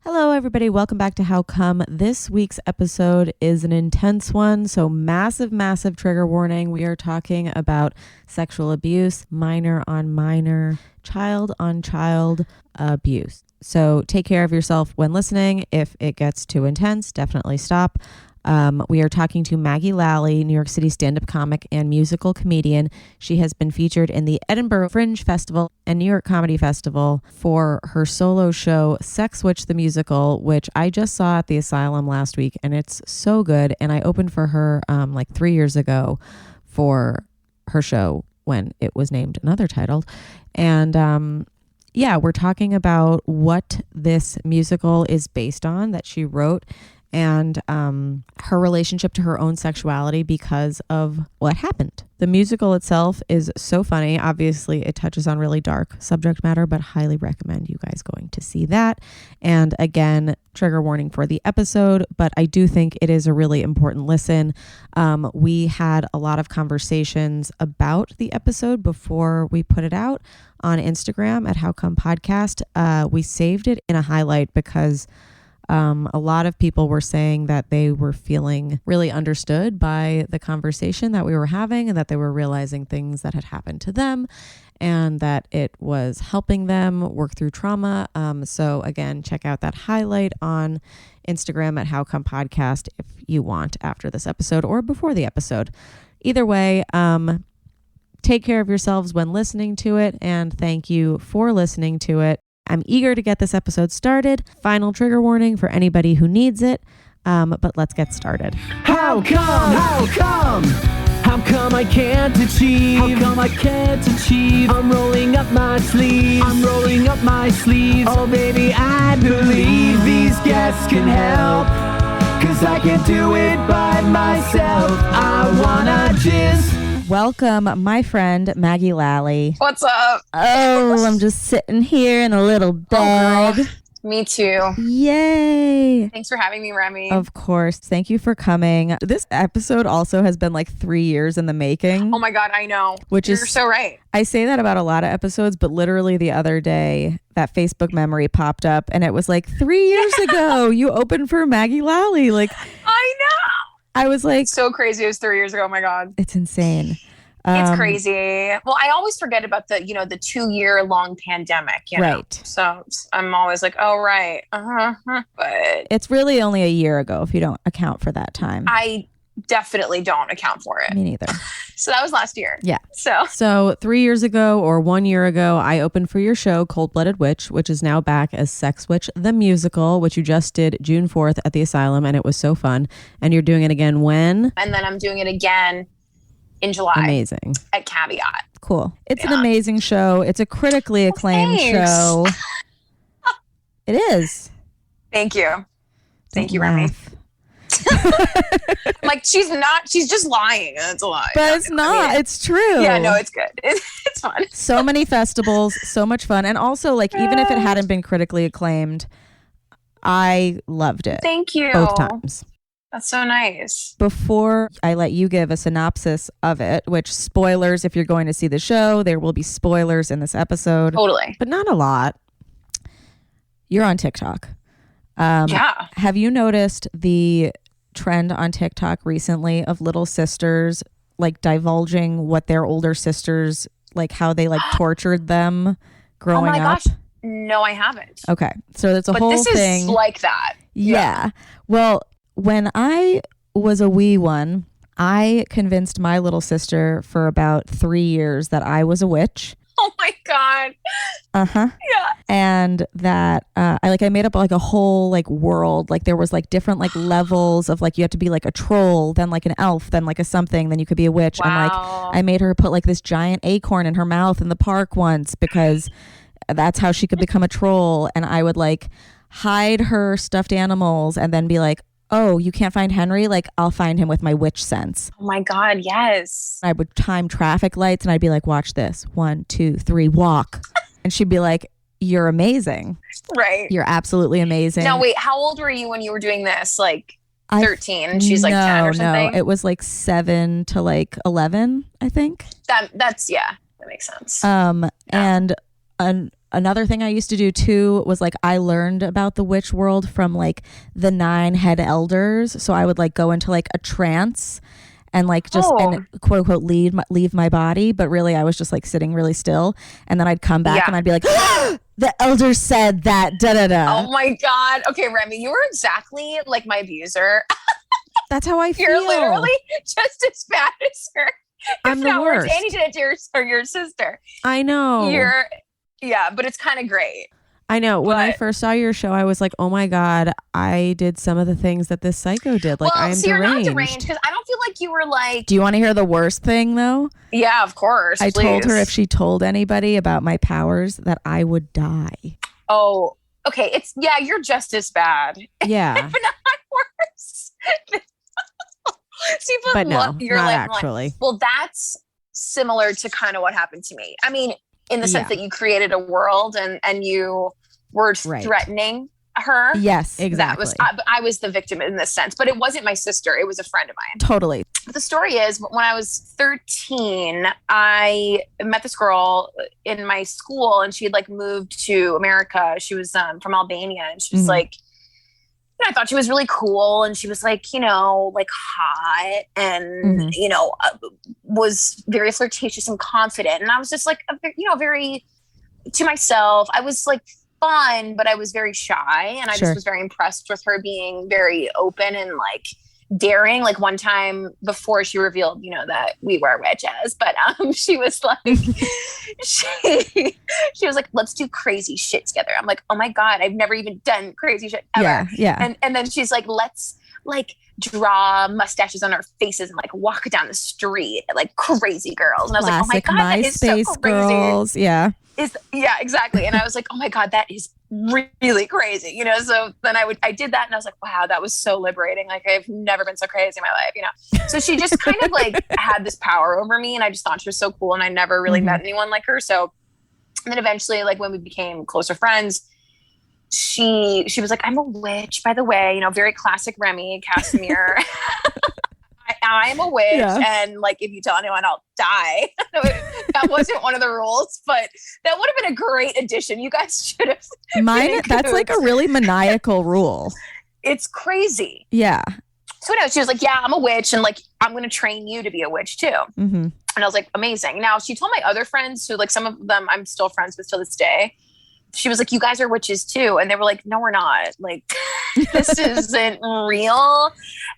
Hello, everybody. Welcome back to How Come. This week's episode is an intense one. So massive trigger warning. We are talking about sexual abuse, minor on minor, child on child abuse. So take care of yourself when listening. If it gets too intense, definitely stop. We are talking to Maggie Lalley, New York City stand-up comic and musical comedian. She has been featured in the Edinburgh Fringe Festival and New York Comedy Festival for her solo show, Sex Witch the Musical, which I just saw at the Asylum last week, and it's so good. And I opened for her like 3 years ago for her show when it was named another title. And yeah, we're talking about what this musical is based on that she wrote, and her relationship to her own sexuality because of what happened. The musical itself is so funny. Obviously, it touches on really dark subject matter, but highly recommend you guys going to see that. And again, trigger warning for the episode, but I do think it is a really important listen. We had a lot of conversations about the episode before we put it out on Instagram at How Come Podcast. We saved it in a highlight because a lot of people were saying that they were feeling really understood by the conversation that we were having, and that they were realizing things that had happened to them and that it was helping them work through trauma. So again, check out that highlight on Instagram at How Come Podcast if you want, after this episode or before the episode. Either way, take care of yourselves when listening to it, and thank you for listening to it. I'm eager to get this episode started. Final trigger warning for anybody who needs it. But let's get started. How come? How come? How come I can't achieve? How come I can't achieve? I'm rolling up my sleeves. I'm rolling up my sleeves. Oh baby, I believe these guests can help. 'Cause I can't do it by myself. I wanna just... Welcome, my friend, Maggie Lalley. What's up? Oh, I'm just sitting here in a little bed. Oh, me too. Yay. Thanks for having me, Remy. Of course. Thank you for coming. This episode also has been like 3 years in the making. Oh my God, I know. You're so right. I say that about a lot of episodes, but literally the other day, that Facebook memory popped up and it was like 3 years ago, you opened for Maggie Lalley. Like, I know. I was like, so crazy. It was 3 years ago. Oh my God. It's insane. It's crazy. Well, I always forget about the 2-year long pandemic, right. So I'm always like, oh, right. But it's really only a year ago if you don't account for that time. I definitely don't account for it. Me neither. So that was last year. Yeah. So 3 years ago or 1 year ago, I opened for your show, Cold-Blooded Witch, which is now back as Sex Witch the Musical, which you just did June 4th at the Asylum, and it was so fun. And you're doing it again when? And then I'm doing it again in July. Amazing. At Caveat. Cool. It's an amazing show. It's a critically acclaimed show. It is. Thank you. Thank you, Remy. Like, she's just lying. It's a lie. But it's not. I mean, it's true. Yeah, no, it's good. It's fun. So many festivals, so much fun. And also, like, even if it hadn't been critically acclaimed, I loved it. Thank you. Both times. That's so nice. Before I let you give a synopsis of it, which spoilers, if you're going to see the show, there will be spoilers in this episode. Totally. But not a lot. You're on TikTok. Yeah. Have you noticed the trend on TikTok recently of little sisters like divulging what their older sisters, like how they like tortured them growing up? Oh my gosh. No, I haven't. Okay. So that's a whole thing. But this is like that. Yeah. Well, when I was a wee one, I convinced my little sister for about 3 years that I was a witch. Oh my God. Uh-huh. Yeah. And that I made up like a whole like world. Like there was like different like levels of like you had to be like a troll, then like an elf, then like a something, then you could be a witch. Wow. And like I made her put like this giant acorn in her mouth in the park once because that's how she could become a troll. And I would like hide her stuffed animals and then be like, oh, you can't find Henry? Like, I'll find him with my witch sense. Oh my God, yes. I would time traffic lights and I'd be like, watch this. 1, 2, 3, walk. And she'd be like, you're amazing. Right. You're absolutely amazing. Now, wait, how old were you when you were doing this? Like 13 and she's like 10 or something? No, it was like 7 to like 11, I think. That's, yeah, that makes sense. And another thing I used to do too was like I learned about the witch world from like the 9 head elders. So I would like go into like a trance and like just and quote unquote leave my body, but really I was just like sitting really still, and then I'd come back and I'd be like, the elders said that da da da. Oh my God. Okay, Remy, you were exactly like my abuser. That's how I feel. You're literally just as bad as her. I'm the worst. And you did it to your sister. I know. But it's kind of great. I know. When I first saw your show, I was like, oh my God, I did some of the things that this psycho did. Like, I'm deranged. You're not deranged because I don't feel like you were like. Do you want to hear the worst thing though? Yeah, of course. I told her if she told anybody about my powers that I would die. Oh, okay. You're just as bad. Yeah. If not worse. See, but no, you're not like, actually. Well, that's similar to kind of what happened to me. I mean, in the sense that you created a world and you were threatening her. Yes, exactly. I was the victim in this sense, but it wasn't my sister. It was a friend of mine. Totally. But the story is when I was 13, I met this girl in my school and she had like moved to America. She was from Albania, and she was like, I thought she was really cool, and she was like, like hot and, was very flirtatious and confident. And I was just like, very to myself. I was like fun, but I was very shy. And I just was very impressed with her being very open and like daring. Like one time before she revealed, that we were witches, but she was like, she was like, let's do crazy shit together. I'm like, oh my God, I've never even done crazy shit ever. Yeah. And then she's like, let's like draw mustaches on our faces and like walk down the street like crazy girls. And I was like, oh my God, that is so crazy. Girls. Yeah. Yeah, exactly. And I was like, oh my God, that is really crazy, so then I did that and I was like, wow, that was so liberating. Like I've never been so crazy in my life, so she just kind of like had this power over me, and I just thought she was so cool, and I never really met anyone like her. So and then eventually, like when we became closer friends, she was like, I'm a witch, by the way, very classic Remy Casimir. I am a witch, and like if you tell anyone, I'll die. That wasn't one of the rules, but that would have been a great addition. You guys should have. That's like a really maniacal rule. It's crazy. Yeah. So no, she was like, yeah, I'm a witch, and like I'm going to train you to be a witch too. And I was like, amazing. Now she told my other friends who, like, some of them I'm still friends with till this day. She was like, you guys are witches too. And they were like, no, we're not. Like, this isn't real.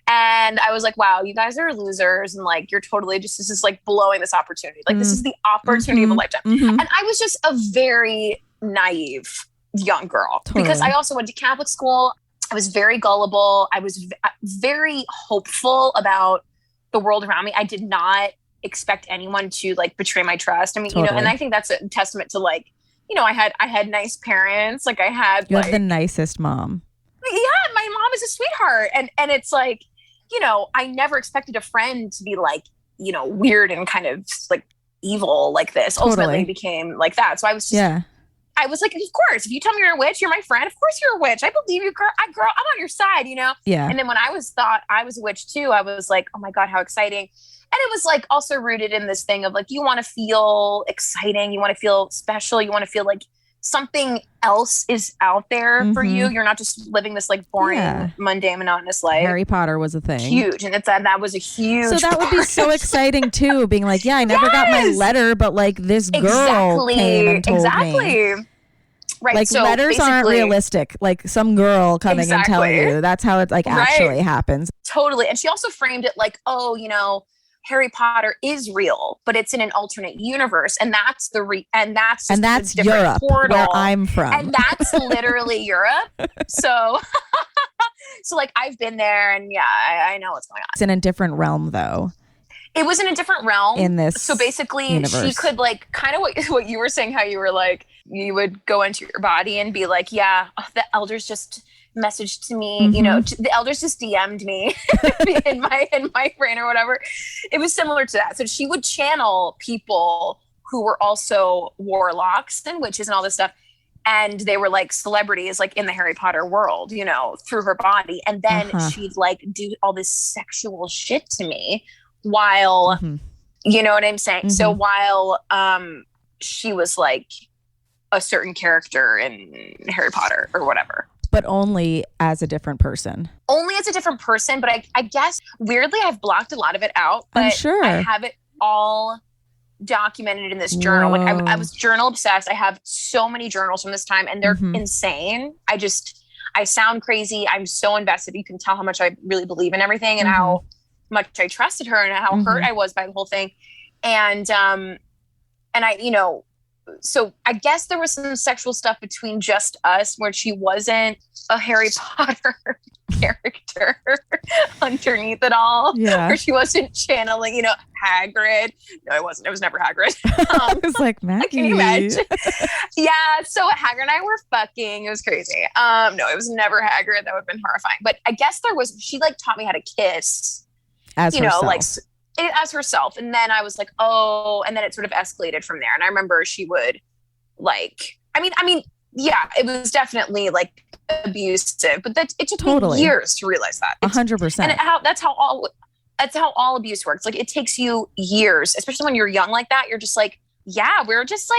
And I was like, wow, you guys are losers. And like, you're totally just, this is like blowing this opportunity. Like, this is the opportunity of a lifetime. And I was just a very naive young girl because I also went to Catholic school. I was very gullible. I was very hopeful about the world around me. I did not expect anyone to like betray my trust. I mean, and I think that's a testament to like, I had nice parents. Like I had, you have the nicest mom. Yeah, my mom is a sweetheart, and it's like, I never expected a friend to be like, weird and kind of like evil like this. Ultimately became like that. So I was just, I was like, of course, if you tell me you're a witch, you're my friend. Of course you're a witch. I believe you, girl. I'm on your side, Yeah. And then when I thought I was a witch too, I was like, oh my God, how exciting. And it was like also rooted in this thing of like, you want to feel exciting. You want to feel special. You want to feel like something else is out there for you. You're not just living this like boring, mundane, monotonous life. Harry Potter was a thing. Huge. And that was a huge So that would be so exciting too, being like, yeah, I never got my letter, but like this girl came and told me. Right. Like so letters aren't realistic. Like some girl coming and telling you. That's how it like actually happens. Totally. And she also framed it like, oh, Harry Potter is real, but it's in an alternate universe, and that's that's Europe, portal. where I'm from, and that's literally Europe. So, like I've been there, and I know what's going on. It's in a different realm, though. It was in a different realm in this. So basically, universe. She could like kind of what you were saying, how you were like you would go into your body and be like, yeah, the elders just messaged to me, the elders just DM'd me in my brain or whatever. It was similar to that. So she would channel people who were also warlocks and witches and all this stuff, and they were like celebrities like in the Harry Potter world, through her body. And then she'd like do all this sexual shit to me while you know what I'm saying. So while she was like a certain character in Harry Potter or whatever. But only as a different person. Only as a different person, but I guess weirdly I've blocked a lot of it out. But I'm sure. I have it all documented in this journal. Whoa. Like I was journal obsessed. I have so many journals from this time, and they're insane. I sound crazy. I'm so invested. You can tell how much I really believe in everything and how much I trusted her and how hurt I was by the whole thing. And I, you know, so I guess there was some sexual stuff between just us where she wasn't a Harry Potter character underneath it all. Yeah. Where she wasn't channeling, you know, Hagrid. No, it wasn't. It was never Hagrid. I was like, Maggie. Can you imagine? Yeah. So Hagrid and I were fucking. It was crazy. No, it was never Hagrid. That would have been horrifying. But I guess she like taught me how to kiss. As you herself. know, like as herself. And then I was like, oh, and then it sort of escalated from there. And I remember she would like, I mean, yeah, it was definitely like abusive, but it took me years to realize that. 100%. And that's how all abuse works. Like it takes you years, especially when you're young like that. You're just like, yeah, we're just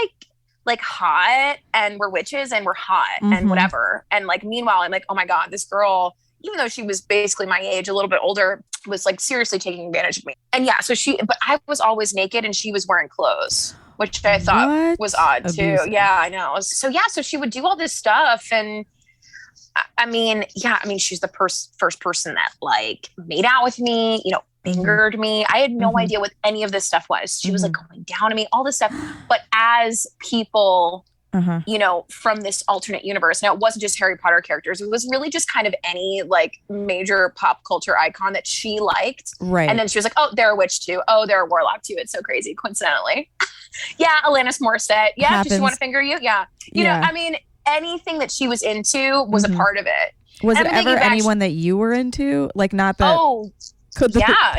like hot and we're witches and we're hot and whatever. And like, meanwhile, I'm like, oh my God, this girl, even though she was basically my age, a little bit older, was like seriously taking advantage of me. And yeah, but I was always naked and she was wearing clothes, which I thought was odd too. Yeah, I know. So she would do all this stuff. And I mean, she's the first person that like made out with me, you know, fingered me. I had no idea what any of this stuff was. She was like going down on me, all this stuff. But as people, you know, from this alternate universe, now it wasn't just Harry Potter characters. It was really just kind of any like major pop culture icon that she liked. Right. And then she was like, oh, they're a witch too. Oh, they're a warlock too. It's so crazy. Coincidentally. Yeah. Alanis Morissette. Yeah. Happens. Does she want to finger you? Yeah. You know, I mean, anything that she was into was a part of it. Was it ever anyone that you were into? Like not that. Oh, yeah.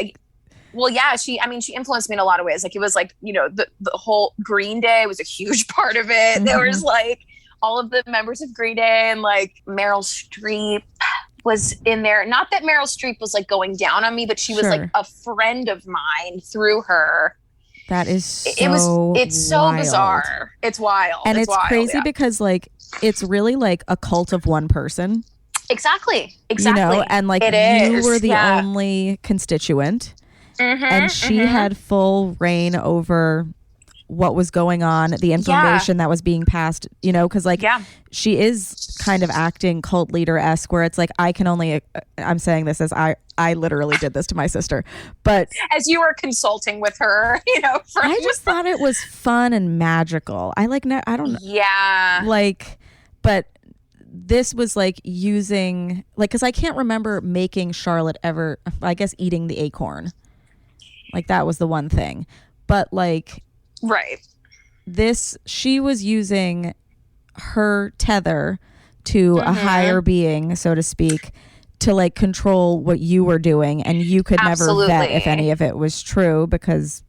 Well, yeah, she influenced me in a lot of ways. Like it was like, you know, the whole Green Day was a huge part of it. There was like all of the members of Green Day and like Meryl Streep was in there. Not that Meryl Streep was like going down on me, but she was like a friend of mine through her. That is it's so bizarre. It's wild. And it's wild, crazy because like it's really like a cult of one person. Exactly. You know, and like you were the only constituent. And she had full reign over what was going on, the information that was being passed, you know, because like she is kind of acting cult leader-esque where it's like I'm saying this as I literally did this to my sister, but as you were consulting with her, you know, I just thought it was fun and magical. I don't like, but this was like using like, because I can't remember making Charlotte ever, I guess, eating the acorn. Like that was the one thing. But like she was using her tether to a higher being, so to speak, to like control what you were doing, and you could never vet if any of it was true because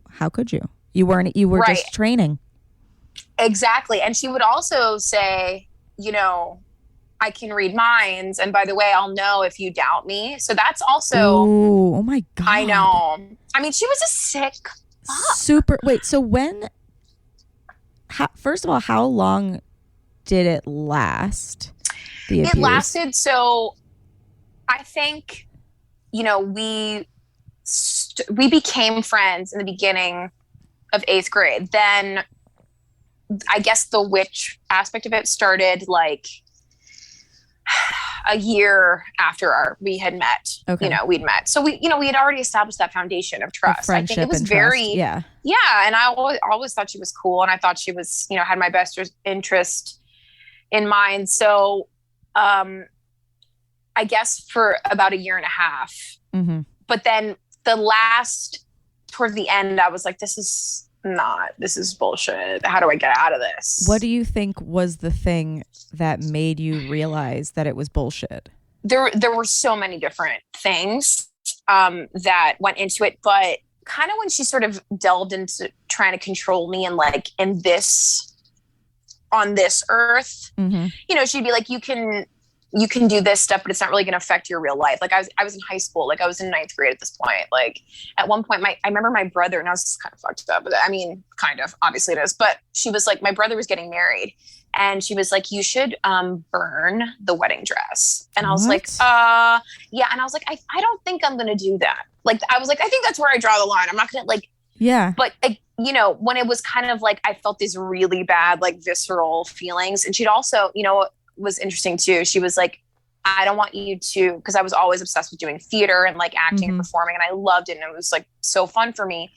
how could you? You were just training. Exactly. And she would also say, you know, I can read minds. And by the way, I'll know if you doubt me. So that's also. Ooh, oh my God. I know. I mean, she was a sick fuck. Wait, so first of all, how long did it last? It lasted. So I think, you know, we became friends in the beginning of 8th grade. Then I guess the witch aspect of it started like a year after we had met. Okay. You know, we'd met. So we had already established that foundation of trust. I think it was very, yeah. And I always thought she was cool. And I thought she was, you know, had my best interest in mind. So, I guess for about a year and a half, but then towards the end, I was like, this is bullshit. How do I get out of this? What do you think was the thing that made you realize that it was bullshit? There were so many different things that went into it, but kind of when she sort of delved into trying to control me and like on this earth, you know, she'd be like, you can you can do this stuff, but it's not really going to affect your real life. Like I was in high school, like I was in 9th grade at this point. Like at one point, I remember my brother, and I was kind of fucked up, but I mean, kind of, obviously it is, but she was like, my brother was getting married and she was like, you should burn the wedding dress. And I was like, yeah. And I was like, I don't think I'm going to do that. Like, I was like, I think that's where I draw the line. I'm not going to like, yeah. But you know, when it was kind of like, I felt these really bad, like visceral feelings. And she'd also, you know, was interesting too. She was like, I don't want you to, because I was always obsessed with doing theater and like acting and performing, and I loved it, and it was like so fun for me.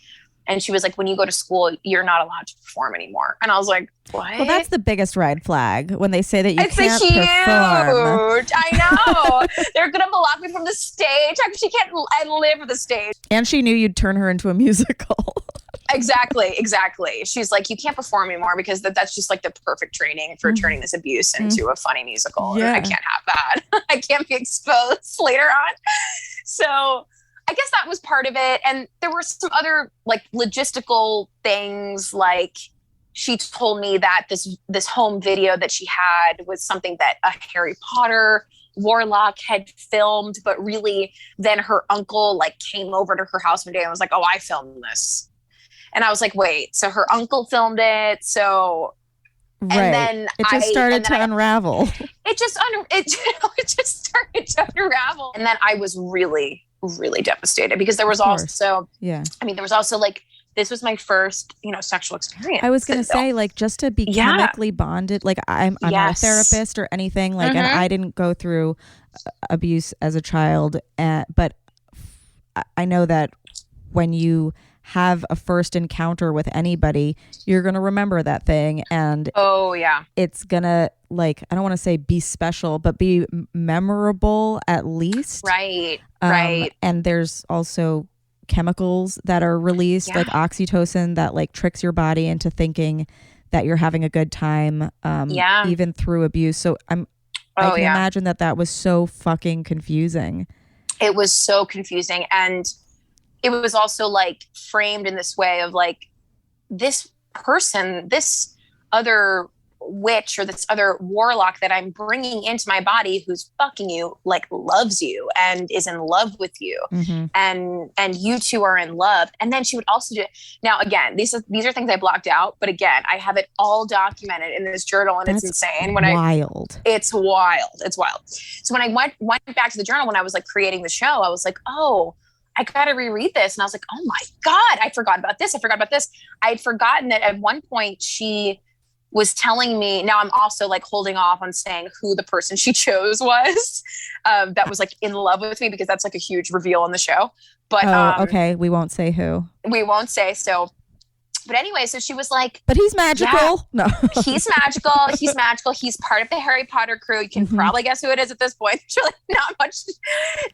And she was like, when you go to school, you're not allowed to perform anymore. And I was like, what? Well, that's the biggest red flag, when they say that you it's can't huge. perform. I know. They're gonna block me from the stage. She can't. I live with the stage. And she knew you'd turn her into a musical. Exactly. She's like, you can't perform anymore because that's just like the perfect training for turning this abuse into a funny musical. Yeah. I can't have that. I can't be exposed later on. So I guess that was part of it. And there were some other like logistical things. Like she told me that this home video that she had was something that a Harry Potter warlock had filmed, but really then her uncle like came over to her house one day and was like, oh, I filmed this. And I was like, wait, so her uncle filmed it. So, and then it just started to unravel. It just started to unravel. And then I was really, really devastated because there was also, I mean, there was also like, this was my first, you know, sexual experience. I was going to say, like, just to be chemically bonded, like I'm not a therapist or anything, like, and I didn't go through abuse as a child, but I know that when you have a first encounter with anybody, you're going to remember that thing. And it's going to, like, I don't want to say be special, but be memorable at least. Right. And there's also chemicals that are released, like oxytocin, that like tricks your body into thinking that you're having a good time, even through abuse. So I can imagine that was so fucking confusing. It was so confusing. And it was also like framed in this way of like, this person, this other witch or this other warlock that I'm bringing into my body, who's fucking you, like loves you and is in love with you, and you two are in love. And then she would also do, now again, these are things I blocked out, but again, I have it all documented in this journal, and it's insane. It's wild. So when I went back to the journal, when I was like creating the show, I was like, oh, I got to reread this. And I was like, oh my God, I forgot about this. I had forgotten that at one point she was telling me, now I'm also like holding off on saying who the person she chose was, that was like in love with me, because that's like a huge reveal on the show. But okay, we won't say who. We won't say. So, but anyway, so she was like, but he's magical. No, he's magical. He's part of the Harry Potter crew. You can probably guess who it is at this point. There's really not much.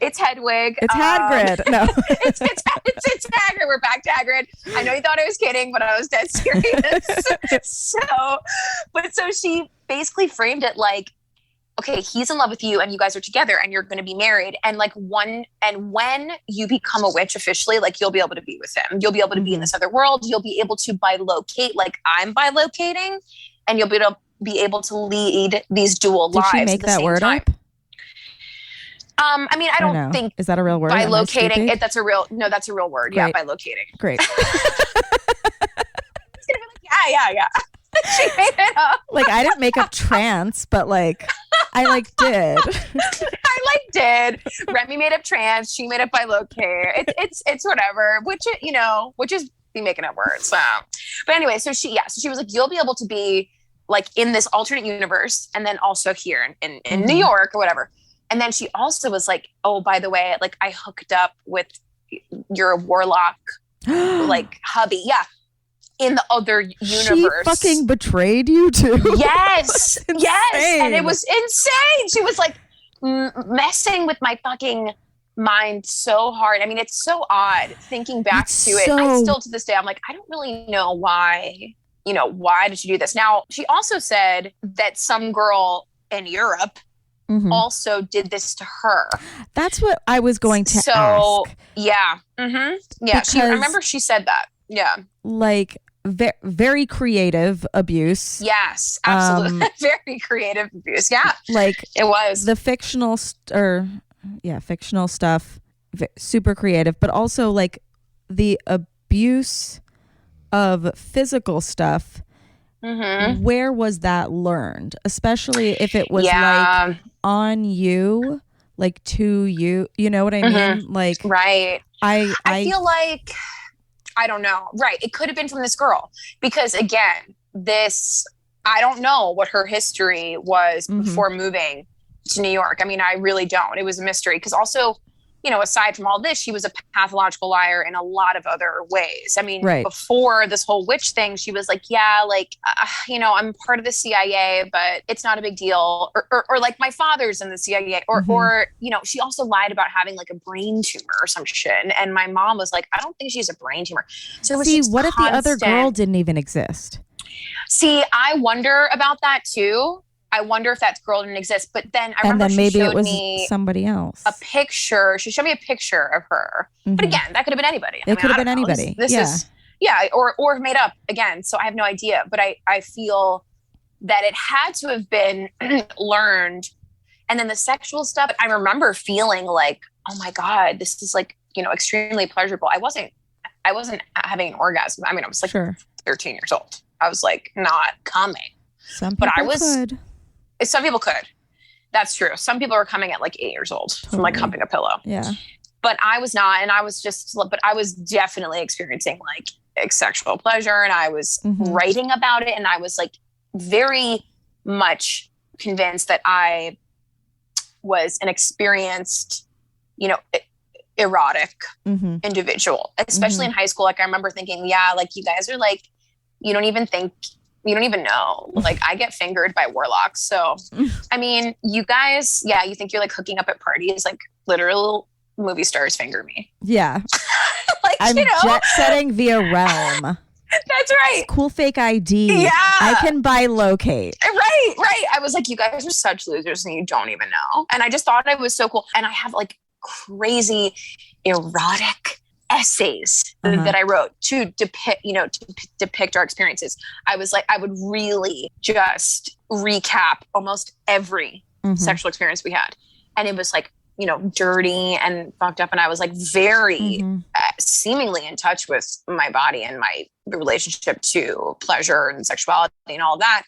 It's Hedwig. It's Hagrid. No, it's Hagrid. We're back to Hagrid. I know you thought I was kidding, but I was dead serious. So she basically framed it like, okay, he's in love with you and you guys are together and you're going to be married. And like when you become a witch officially, like you'll be able to be with him. You'll be able to be in this other world. You'll be able to bilocate, like I'm bilocating, and you'll be able to lead these dual lives. Did she make that word up? I mean, I don't think. Is that a real word? Bilocating, that's a real word. Great. Yeah, bilocating. Great. Yeah. She made it up. Like, I didn't make up trance, but like I like did. Remy made up trance. She made up bilocate. It's whatever. Which is be making up words. So, but anyway, so she was like, you'll be able to be like in this alternate universe, and then also here in New York or whatever. And then she also was like, oh, by the way, like I hooked up with your warlock like hubby. Yeah. In the other universe. She fucking betrayed you too. Yes. And it was insane. She was like messing with my fucking mind so hard. I mean, it's so odd thinking back to it. I still to this day, I'm like, I don't really know why, why did she do this? Now, she also said that some girl in Europe also did this to her. That's what I was going to ask. Yeah. Yeah. I remember she said that. Yeah. Like, very creative abuse. Yes, absolutely. Very creative abuse. Yeah, like it was the fictional fictional stuff, super creative, but also like the abuse of physical stuff. Where was that learned? Especially if it was like on you, like to you, you know what I mean? Like, right. I feel like, I don't know. Right. It could have been from this girl because again, I don't know what her history was before moving to New York. I mean, I really don't. It was a mystery because also, you know, aside from all this, she was a pathological liar in a lot of other ways. I mean, before this whole witch thing, she was like, yeah, like, you know, I'm part of the CIA, but it's not a big deal. Or like my father's in the CIA or, you know, she also lied about having like a brain tumor or some shit. And my mom was like, I don't think she's a brain tumor. So it was what if the other girl didn't even exist? See, I wonder about that too. I wonder if that girl didn't exist. But then I remember maybe she showed it was me somebody else. a picture. She showed me a picture of her. But again, that could have been anybody. It could have been anybody. This is or made up again. So I have no idea. But I feel that it had to have been learned. And then the sexual stuff, I remember feeling like, oh my God, this is like, you know, extremely pleasurable. I wasn't having an orgasm. I mean, I was like 13 years old. I was like not coming. Some people could. That's true. Some people are coming at like 8 years old from like humping a pillow. Yeah. But I was not. And I was definitely experiencing like sexual pleasure. And I was writing about it. And I was like very much convinced that I was an experienced, you know, erotic individual, especially in high school. Like I remember thinking, yeah, like you guys are like, you don't even know. Like I get fingered by warlocks. So, I mean, you guys, you think you're like hooking up at parties, like literal movie stars finger me. Yeah. Like, I'm jet setting via Realm. That's right. It's cool fake ID. Yeah. I can buy locate. Right. I was like, you guys are such losers and you don't even know. And I just thought it was so cool. And I have like crazy erotic essays that I wrote to depict our experiences. I was like, I would really just recap almost every sexual experience we had. And it was like, you know, dirty and fucked up. And I was like very seemingly in touch with my body and my relationship to pleasure and sexuality and all that.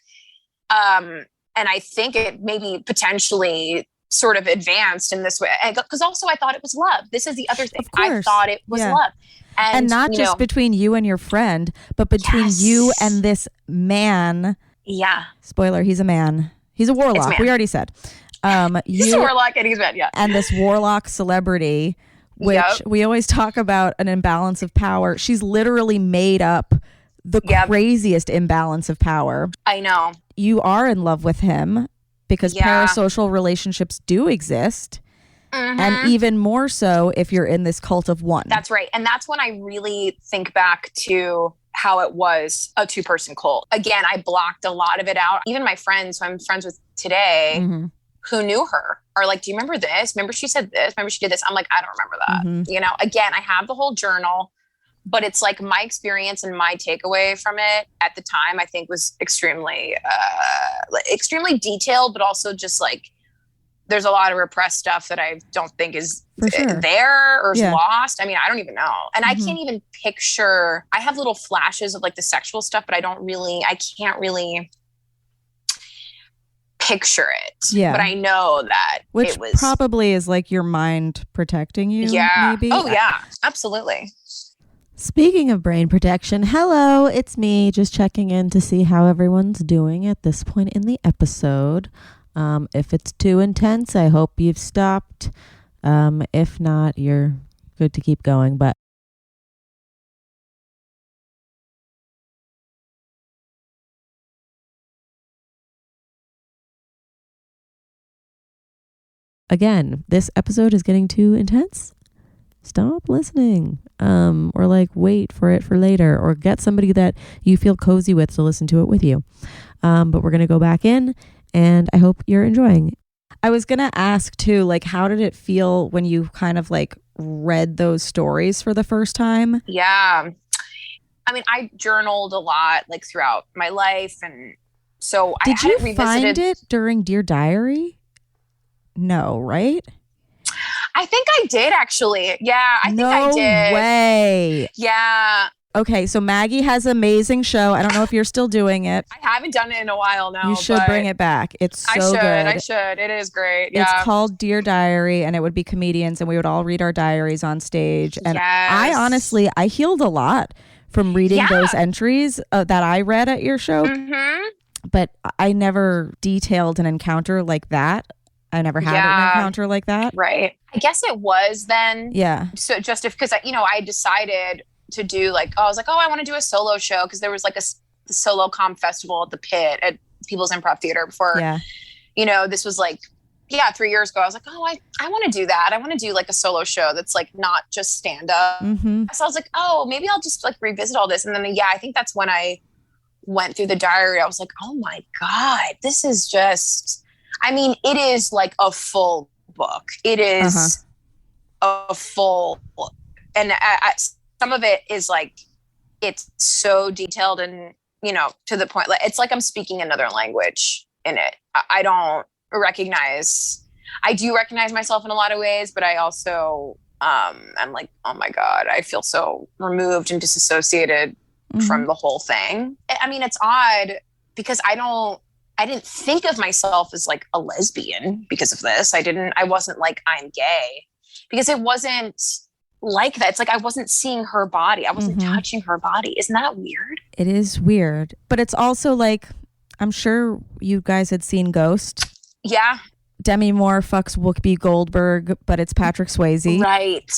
And I think it maybe potentially sort of advanced in this way. Because also I thought it was love. This is the other thing. I thought it was love. And not just between you and your friend, but between you and this man. Yeah. Spoiler, he's a man. He's a warlock. We already said. He's a warlock and he's bad, And this warlock celebrity, which we always talk about an imbalance of power. She's literally made up the craziest imbalance of power. I know. You are in love with him because parasocial relationships do exist. And even more so if you're in this cult of one. That's right. And that's when I really think back to how it was a 2-person cult. Again, I blocked a lot of it out. Even my friends who I'm friends with today who knew her are like, do you remember this? Remember she said this? Remember she did this? I'm like, I don't remember that. You know, again, I have the whole journal, but it's like my experience and my takeaway from it at the time, I think was extremely detailed, but also just like, there's a lot of repressed stuff that I don't think is there or is lost. I mean, I don't even know. And I can't even picture, I have little flashes of like the sexual stuff, but I can't really picture it. Yeah. But I know that it was probably is like your mind protecting you. Yeah. Maybe. Oh yeah, absolutely. Speaking of brain protection, hello, it's me just checking in to see how everyone's doing at this point in the episode. If it's too intense, I hope you've stopped. If not, you're good to keep going. But again, this episode is getting too intense. Stop listening. Or like wait for it for later, or get somebody that you feel cozy with to listen to it with you. But we're going to go back in. And I hope you're enjoying. I was going to ask too, like, how did it feel when you kind of like read those stories for the first time? Yeah. I mean, I journaled a lot like throughout my life. And so Did I you hadn't find revisited. it during Dear Diary? No, right? I think I did actually. Yeah, I think I did. No way. Yeah. Okay, so Maggie has an amazing show. I don't know if you're still doing it. I haven't done it in a while now. You should bring it back. It's so good. I should. It is great. Yeah. It's called Dear Diary, and it would be comedians, and we would all read our diaries on stage. And I honestly, I healed a lot from reading those entries that I read at your show. But I never detailed an encounter like that. I never had an encounter like that. Right. I guess it was then. Yeah. So just because, I decided to do I was like, I want to do a solo show because there was like a solo com festival at the Pit at People's Improv Theater before, this was 3 years ago. I was like, I want to do that. I want to do like a solo show that's like not just stand up. So I was like, maybe I'll just like revisit all this. And then, I think that's when I went through the diary. I was like, oh my God, this is just, it is like a full book. It is a full, and some of it is like, it's so detailed and, to the point, like, it's like I'm speaking another language in it. I do recognize myself in a lot of ways, but I also, I'm like, oh my God, I feel so removed and disassociated from the whole thing. It's odd because I didn't think of myself as like a lesbian because of this. I wasn't like, I'm gay, because it wasn't like that. It's like I wasn't seeing her body. I wasn't touching her body. Isn't that weird? It is weird. But it's also like, I'm sure you guys had seen Ghost. Yeah. Demi Moore fucks Whoopi Goldberg, but it's Patrick Swayze. Right.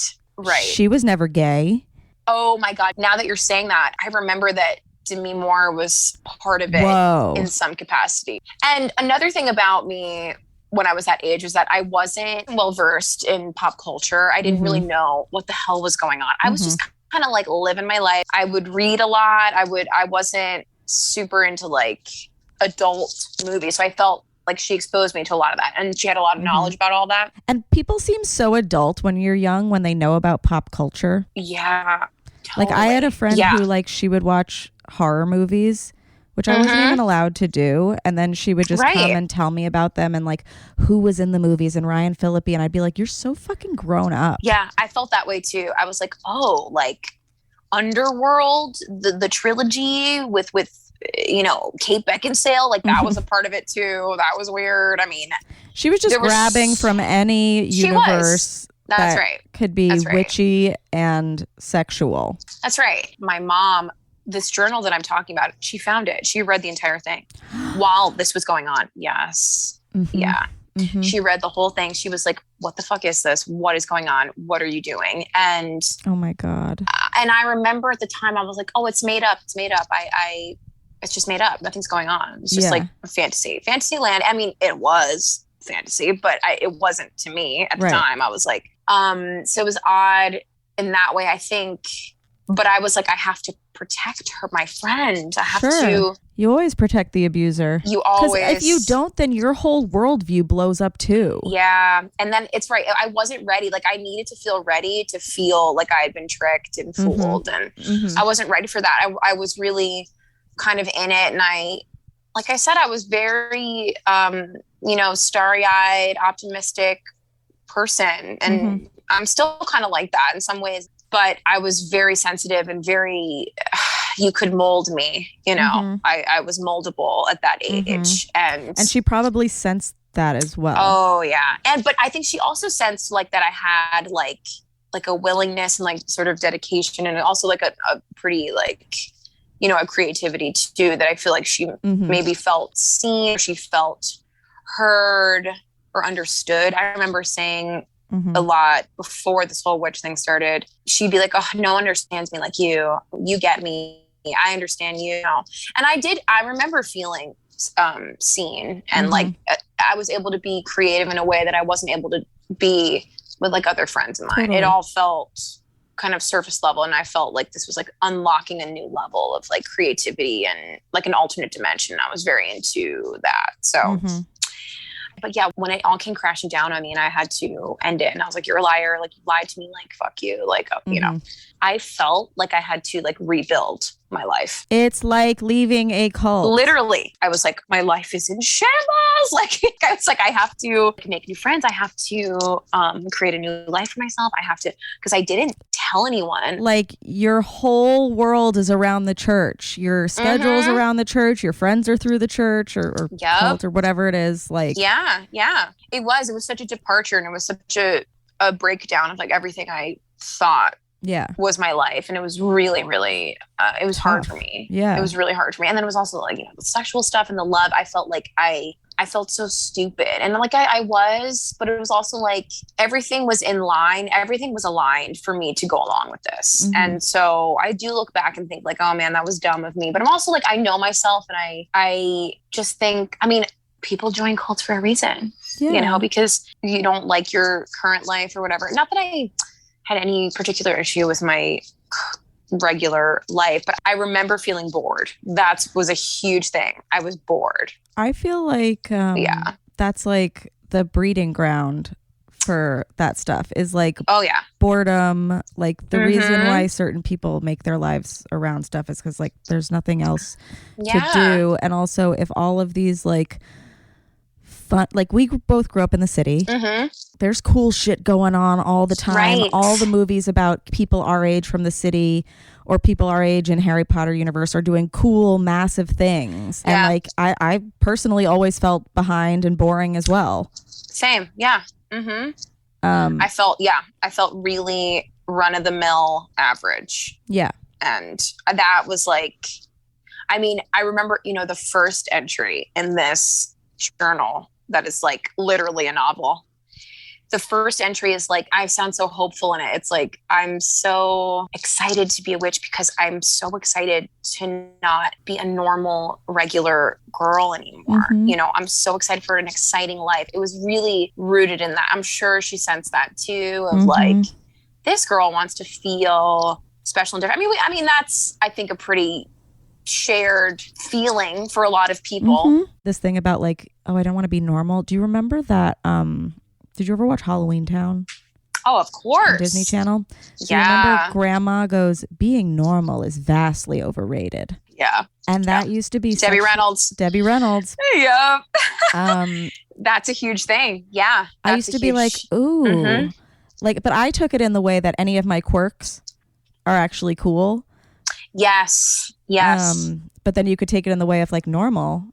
She was never gay. Oh my God. Now that you're saying that, I remember that Demi Moore was part of it in some capacity. And another thing about me when I was that age was that I wasn't well versed in pop culture. I didn't really know what the hell was going on. I was just kind of like living my life. I would read a lot. I wasn't super into like adult movies. So I felt like she exposed me to a lot of that. And she had a lot of knowledge about all that. And people seem so adult when you're young, when they know about pop culture. Yeah. Totally. Like I had a friend who like she would watch horror movies, which I wasn't even allowed to do. And then she would just come and tell me about them and like who was in the movies and Ryan Phillippe. And I'd be like, you're so fucking grown up. Yeah, I felt that way too. I was like, oh, like Underworld, the trilogy with Kate Beckinsale, like that was a part of it too. That was weird. She was just grabbing from any universe. That's right. Could be witchy and sexual. That's right. My mom, this journal that I'm talking about, she found it. She read the entire thing while this was going on. Yes. Yeah. She read the whole thing. She was like, what the fuck is this? What is going on? What are you doing? And oh my God. And I remember at the time I was like, oh, it's made up. It's made up. It's just made up. Nothing's going on. It's just like a fantasy land. It was fantasy, but it wasn't to me at the time. I was like, so it was odd in that way, I think. But I was like, I have to protect her, my friend. I have to. You always protect the abuser. You always. Because if you don't, then your whole worldview blows up too. Yeah. And then it's right. I wasn't ready. Like I needed to feel ready to feel like I had been tricked and fooled. And I wasn't ready for that. I was really kind of in it. And like I said, I was very, starry-eyed, optimistic person. And I'm still kind of like that in some ways. But I was very sensitive and very, you could mold me, I was moldable at that age. And she probably sensed that as well. Oh yeah. But I think she also sensed like that I had like a willingness and like sort of dedication and also like a pretty like, a creativity too, that I feel like she maybe felt seen, or she felt heard or understood. I remember saying a lot before this whole witch thing started. She'd be like, oh, no one understands me like you get me, I understand you. And I remember feeling seen and like I was able to be creative in a way that I wasn't able to be with like other friends of mine. It all felt kind of surface level, and I felt like this was like unlocking a new level of like creativity and like an alternate dimension. I was very into that. So but yeah, when it all came crashing down on me and I had to end it, and I was like, you're a liar. Like you lied to me. Like, fuck you. Like, I felt like I had to like rebuild my life. It's like leaving a cult. Literally. I was like, my life is in shambles. Like, I was like, I have to make new friends. I have to create a new life for myself. I have to, because I didn't tell anyone. Like, your whole world is around the church. Your schedule's around the church. Your friends are through the church or cult or whatever it is. Like, yeah. It was such a departure, and it was such a breakdown of like everything I thought was my life. And it was really, really, it was hard for me. Yeah. It was really hard for me. And then it was also like, the sexual stuff and the love. I felt like I felt so stupid. And like I was, but it was also like everything was in line. Everything was aligned for me to go along with this. Mm-hmm. And so I do look back and think like, oh man, that was dumb of me. But I'm also like, I know myself, and I just think, I mean, people join cults for a reason, because you don't like your current life or whatever. Not that I had any particular issue with my regular life, but I remember feeling bored. That was a huge thing. I was bored. I feel like that's like the breeding ground for that stuff is like boredom. Like the reason why certain people make their lives around stuff is because like there's nothing else to do. And also if all of these like fun, like we both grew up in the city. There's cool shit going on all the time. Right. All the movies about people our age from the city or people our age in Harry Potter universe are doing cool, massive things. And like I personally always felt behind and boring as well. Same. Yeah. I felt really run of the mill average. Yeah. And that was like, I mean, I remember, the first entry in this journal that is like literally a novel. The first entry is like, I sound so hopeful in it. It's like, I'm so excited to be a witch because I'm so excited to not be a normal, regular girl anymore. I'm so excited for an exciting life. It was really rooted in that. I'm sure she sensed that too, of like, this girl wants to feel special and different. I mean, that's, I think, a pretty shared feeling for a lot of people. This thing about like, oh, I don't want to be normal. Do you remember that? Did you ever watch Halloween Town? Oh, of course. On Disney Channel. So you remember Grandma goes, being normal is vastly overrated. Yeah. And that used to be Debbie Reynolds. Yeah. That's a huge thing. Yeah. I used to be like, ooh. Like, but I took it in the way that any of my quirks are actually cool. Yes. But then you could take it in the way of like normal.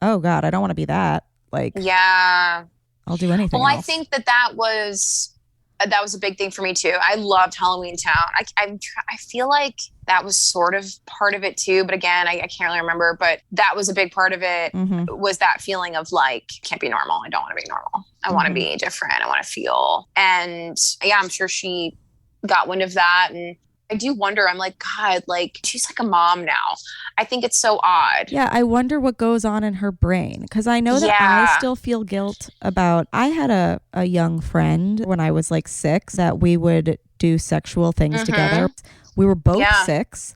Oh God, I don't want to be that. Like, yeah. I'll do anything else. I think that was a big thing for me too. I loved Halloween Town. I feel like that was sort of part of it too. But again, I can't really remember. But that was a big part of it. Was that feeling of like, can't be normal. I don't want to be normal. I want to be different. I want to feel. And yeah, I'm sure she got wind of that. And I do wonder, I'm like, God, like she's like a mom now. I think it's so odd. Yeah, I wonder what goes on in her brain. Because I know that I still feel guilt about, I had a young friend when I was like 6 that we would do sexual things together. We were both 6.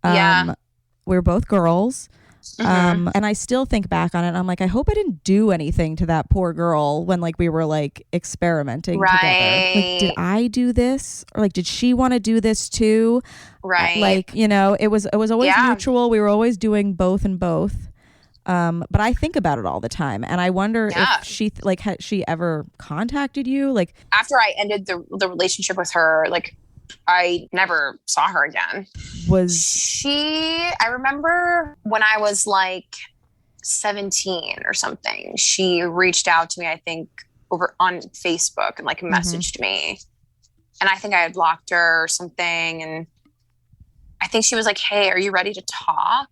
We were both girls. And I still think back on it and I'm like, I hope I didn't do anything to that poor girl when like we were like experimenting together. Like, did I do this? Or like, did she want to do this too? Right. Like, it was always mutual. We were always doing both and both. But I think about it all the time. And I wonder if she had she ever contacted you? Like after I ended the relationship with her, like I never saw her again. I remember when I was like 17 or something, she reached out to me, I think over on Facebook and like messaged me. And I think I had blocked her or something. And I think she was like, hey, are you ready to talk?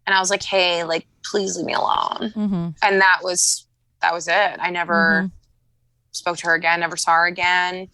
And I was like, hey, like, please leave me alone. And that was it. I never spoke to her again, never saw her again.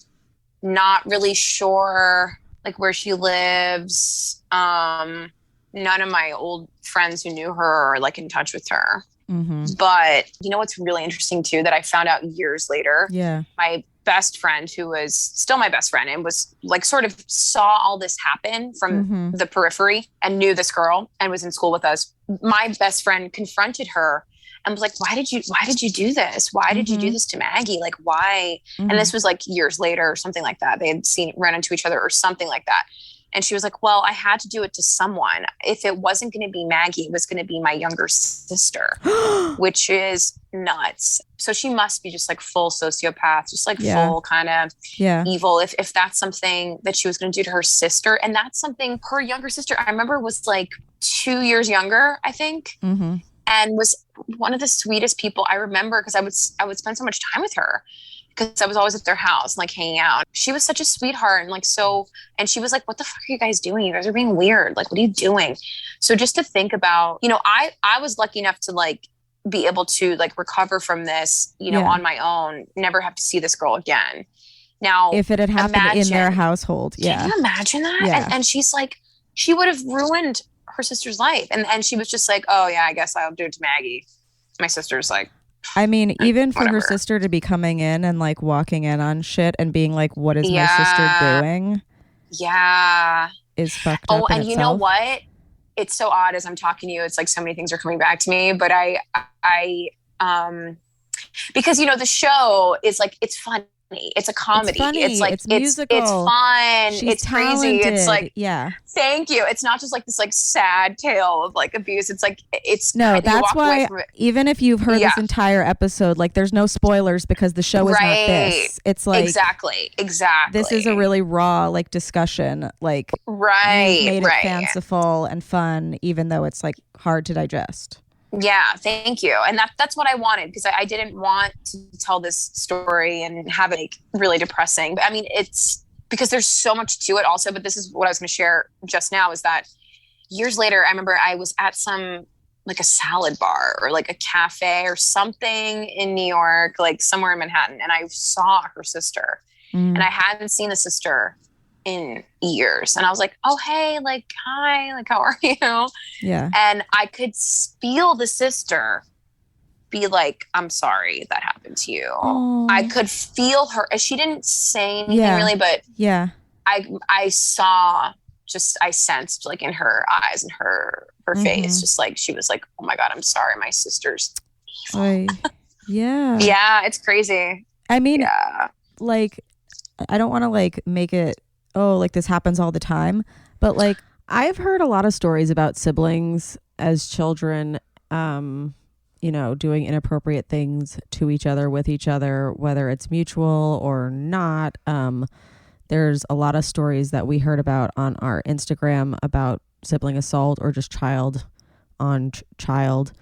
Not really sure like where she lives. None of my old friends who knew her are like in touch with her. But you know what's really interesting too, that I found out years later? Yeah. My best friend, who was still my best friend and was like sort of saw all this happen from the periphery and knew this girl and was in school with us. My best friend confronted her and was like, why did you do this? Why did you do this to Maggie? Like, why? And this was like years later or something like that. They had run into each other or something like that. And she was like, well, I had to do it to someone. If it wasn't going to be Maggie, it was going to be my younger sister, which is nuts. So she must be just like full sociopath, just like full kind of evil. If that's something that she was going to do to her sister. And that's something her younger sister, I remember, was like 2 years younger, I think. Mm-hmm. And was one of the sweetest people I remember, because I would spend so much time with her because I was always at their house, like hanging out. She was such a sweetheart, and like and she was like, what the fuck are you guys doing? You guys are being weird. Like, what are you doing? So just to think about, you know, I was lucky enough to like be able to like recover from this, you know, on my own, never have to see this girl again. Now, if it had happened in their household, can you imagine that? Yeah. And she's like, she would have ruined her sister's life. And she was just like, oh yeah, I guess I'll do it to Maggie. My sister's like, I mean, even for whatever. her sister to be coming in and like walking in on shit and being like, what is my sister doing? Yeah. Is fucked up. Oh, and you know what? It's so odd as I'm talking to you. It's like so many things are coming back to me, but I because, you know, the show is like, it's funny. It's a comedy. It's funny. It's like, it's musical. It's fun. She's it's crazy. talented. It's like, thank you. It's not just like this like sad tale of like abuse. It's like, it's no, that's why even if you've heard this entire episode, like there's no spoilers because the show is not this. It's like, exactly. This is a really raw like discussion. Like, made it fanciful and fun, even though it's like hard to digest. Yeah, thank you. And that's what I wanted, because I didn't want to tell this story and have it like really depressing. But I mean, it's because there's so much to it also. But this is what I was going to share just now, is that years later, I remember I was at some like a salad bar or like a cafe or something in New York, like somewhere in Manhattan. And I saw her sister and I hadn't seen the sister in years. And I was like, oh, hey, like, hi, like, how are you? Yeah. And I could feel the sister be like, I'm sorry that happened to you. Oh. I could feel her. She didn't say anything really, but I saw, just, I sensed like in her eyes and her face, just like, she was like, oh my God, I'm sorry. My sister's evil. Yeah. Yeah. It's crazy. I mean, like, I don't want to like make it, oh, like this happens all the time. But like, I've heard a lot of stories about siblings as children, you know, doing inappropriate things to each other, with each other, whether it's mutual or not. There's a lot of stories that we heard about on our Instagram about sibling assault or just child on child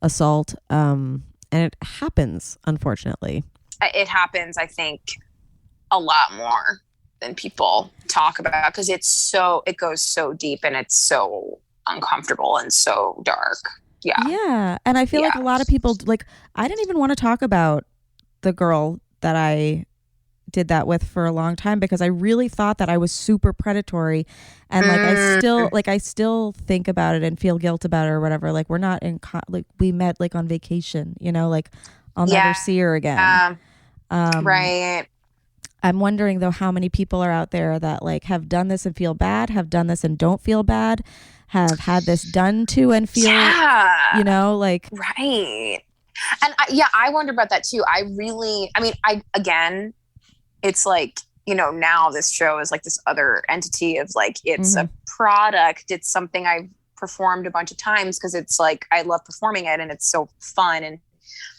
assault. And it happens, unfortunately. It happens, I think, a lot more than people talk about, because it goes so deep and it's so uncomfortable and so dark. Yeah. And I feel like a lot of people, like, I didn't even want to talk about the girl that I did that with for a long time, because I really thought that I was super predatory, and like I still think about it and feel guilt about it or whatever. Like, we're not in like, we met like on vacation, you know, like I'll never see her again. Right. I'm wondering though how many people are out there that like have done this and feel bad, have done this and don't feel bad, have had this done to and feel, you know, like. Right. And I wonder about that too. Again, it's like, you know, now this show is like this other entity of like, it's a product. It's something I've performed a bunch of times because it's like, I love performing it and it's so fun and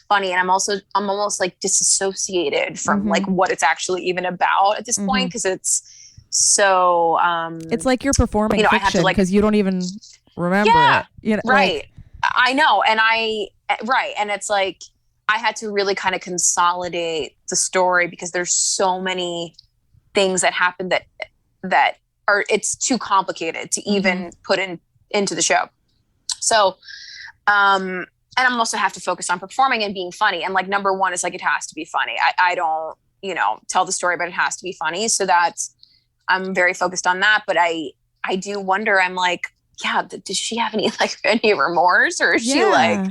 funny. And I'm almost like disassociated from like what it's actually even about at this point, because it's so it's like you're performing, you know, fiction because you don't even remember it, you know, right? Like, I know. And and it's like I had to really kind of consolidate the story, because there's so many things that happen that are, it's too complicated to even put into the show. So and I'm also have to focus on performing and being funny. And like, number one is like, it has to be funny. I don't, you know, tell the story, but it has to be funny. So I'm very focused on that. But I do wonder, I'm like, does she have any remorse, or is she like,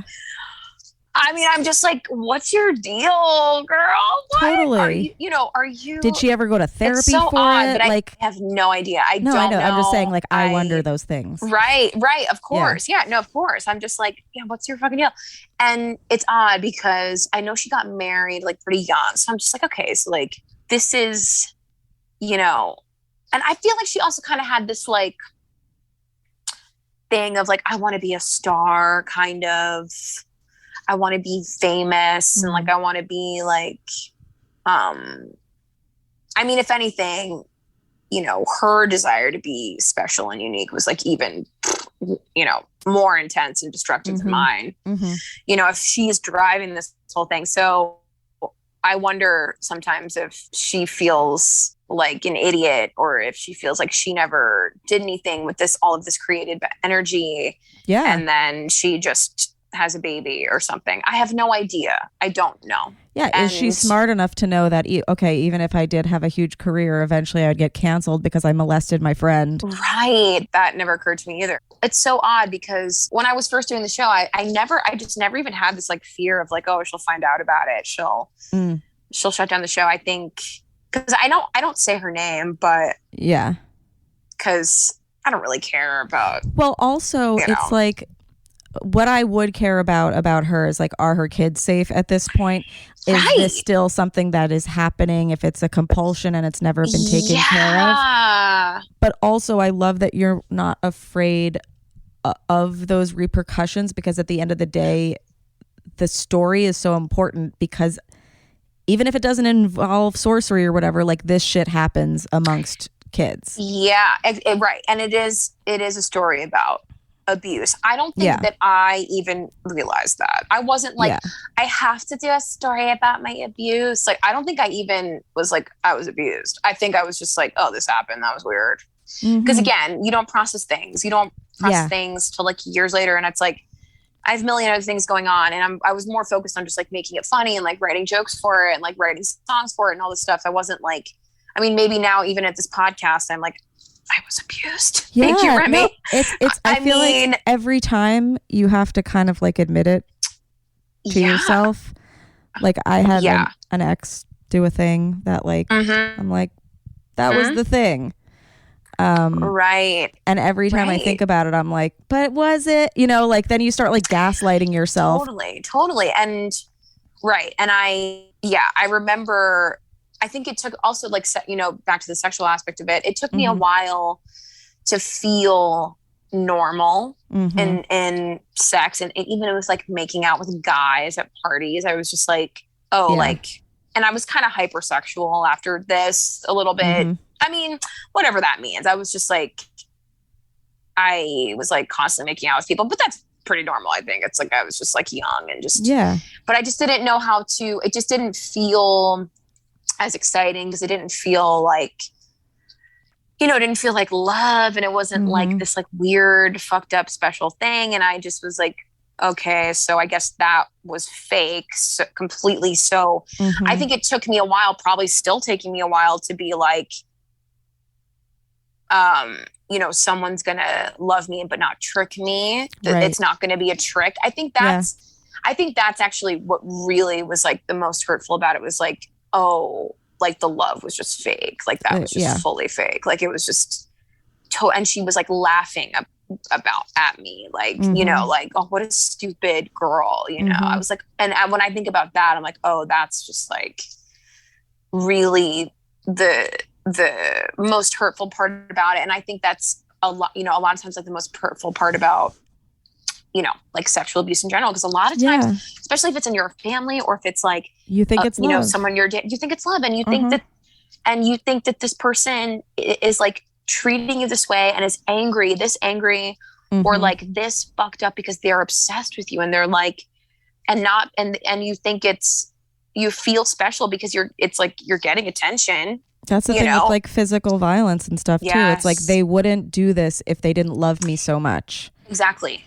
I mean, I'm just like, what's your deal, girl? What? Totally. Are you? Did she ever go to therapy it's so for odd, it? But like, I have no idea. I don't know. I'm just saying, like, I wonder those things. Right. Of course. Yeah. No, of course. I'm just like, what's your fucking deal? And it's odd because I know she got married like pretty young. So I'm just like, okay, so like, this is, you know, And I feel like she also kind of had this like thing of like, I want to be a star, kind of. I want to be famous, and like I want to be like, I mean, if anything, you know, her desire to be special and unique was like even, you know, more intense and destructive than mine. You know, if she's driving this whole thing. So I wonder sometimes if she feels like an idiot, or if she feels like she never did anything with this, all of this created energy. Yeah. And then she just has a baby or something. I have no idea. I don't know. Yeah. And is she smart enough to know that, okay, even if I did have a huge career, eventually I'd get canceled because I molested my friend? Right. That never occurred to me either. It's so odd because when I was first doing the show, I just never even had this like fear of like, oh, she'll find out about it. She'll shut down the show. I think because I don't say her name, but yeah, because I don't really care about. Well, also it's like, what I would care about her is like, are her kids safe at this point? Is this still something that is happening if it's a compulsion and it's never been taken care of? But also I love that you're not afraid of those repercussions, because at the end of the day, the story is so important, because even if it doesn't involve sorcery or whatever, like this shit happens amongst kids. Yeah, right. And it is a story about abuse. I don't think that I even realized that. I wasn't like, I have to do a story about my abuse. Like, I don't think I even was like, I was abused. I think I was just like, oh, this happened. That was weird. Because again, you don't process things. You don't process things till like years later. And it's like, I have a million other things going on. And I was more focused on just like making it funny and like writing jokes for it and like writing songs for it and all this stuff. I wasn't like, I mean, maybe now even at this podcast, I'm like, I was abused. Yeah, thank you, Remy. No, it's. I feel like every time you have to kind of like admit it to yourself. Like I had an ex do a thing that like I'm like, that was the thing. Right. And every time I think about it, I'm like, but was it? You know, like then you start like gaslighting yourself. Totally. And right. And I remember. I think it took also like, you know, back to the sexual aspect of it. It took me a while to feel normal in sex. And even it was like making out with guys at parties. I was just like, like, and I was kind of hypersexual after this a little bit. I mean, whatever that means. I was just like, I was like constantly making out with people, but that's pretty normal. I think it's like, I was just like young and just, but I just didn't know how to, it just didn't feel as exciting because it didn't feel like, you know, it didn't feel like love, and it wasn't like this like weird fucked up special thing. And I just was like, okay, so I guess that was fake completely. So I think it took me a while, probably still taking me a while, to be like, you know, someone's gonna love me but not trick me. It's not gonna be a trick. I think that's actually what really was like the most hurtful about it, was like, oh, like the love was just fake. Like that was just fully fake. Like it was just, and she was like laughing at me. Like, you know, like, oh, what a stupid girl, you know? I was like, and when I think about that, I'm like, oh, that's just like really the most hurtful part about it. And I think that's a lot, you know, a lot of times like the most hurtful part about, you know, like sexual abuse in general. Because a lot of times, especially if it's in your family, or if it's like, you think it's love. You know, someone you think it's love, and you think that this person is like treating you this way and is angry, or like this fucked up because they're obsessed with you, and they're like, and you think you feel special because it's like you're getting attention. That's the thing with like physical violence and stuff too. It's like they wouldn't do this if they didn't love me so much. Exactly.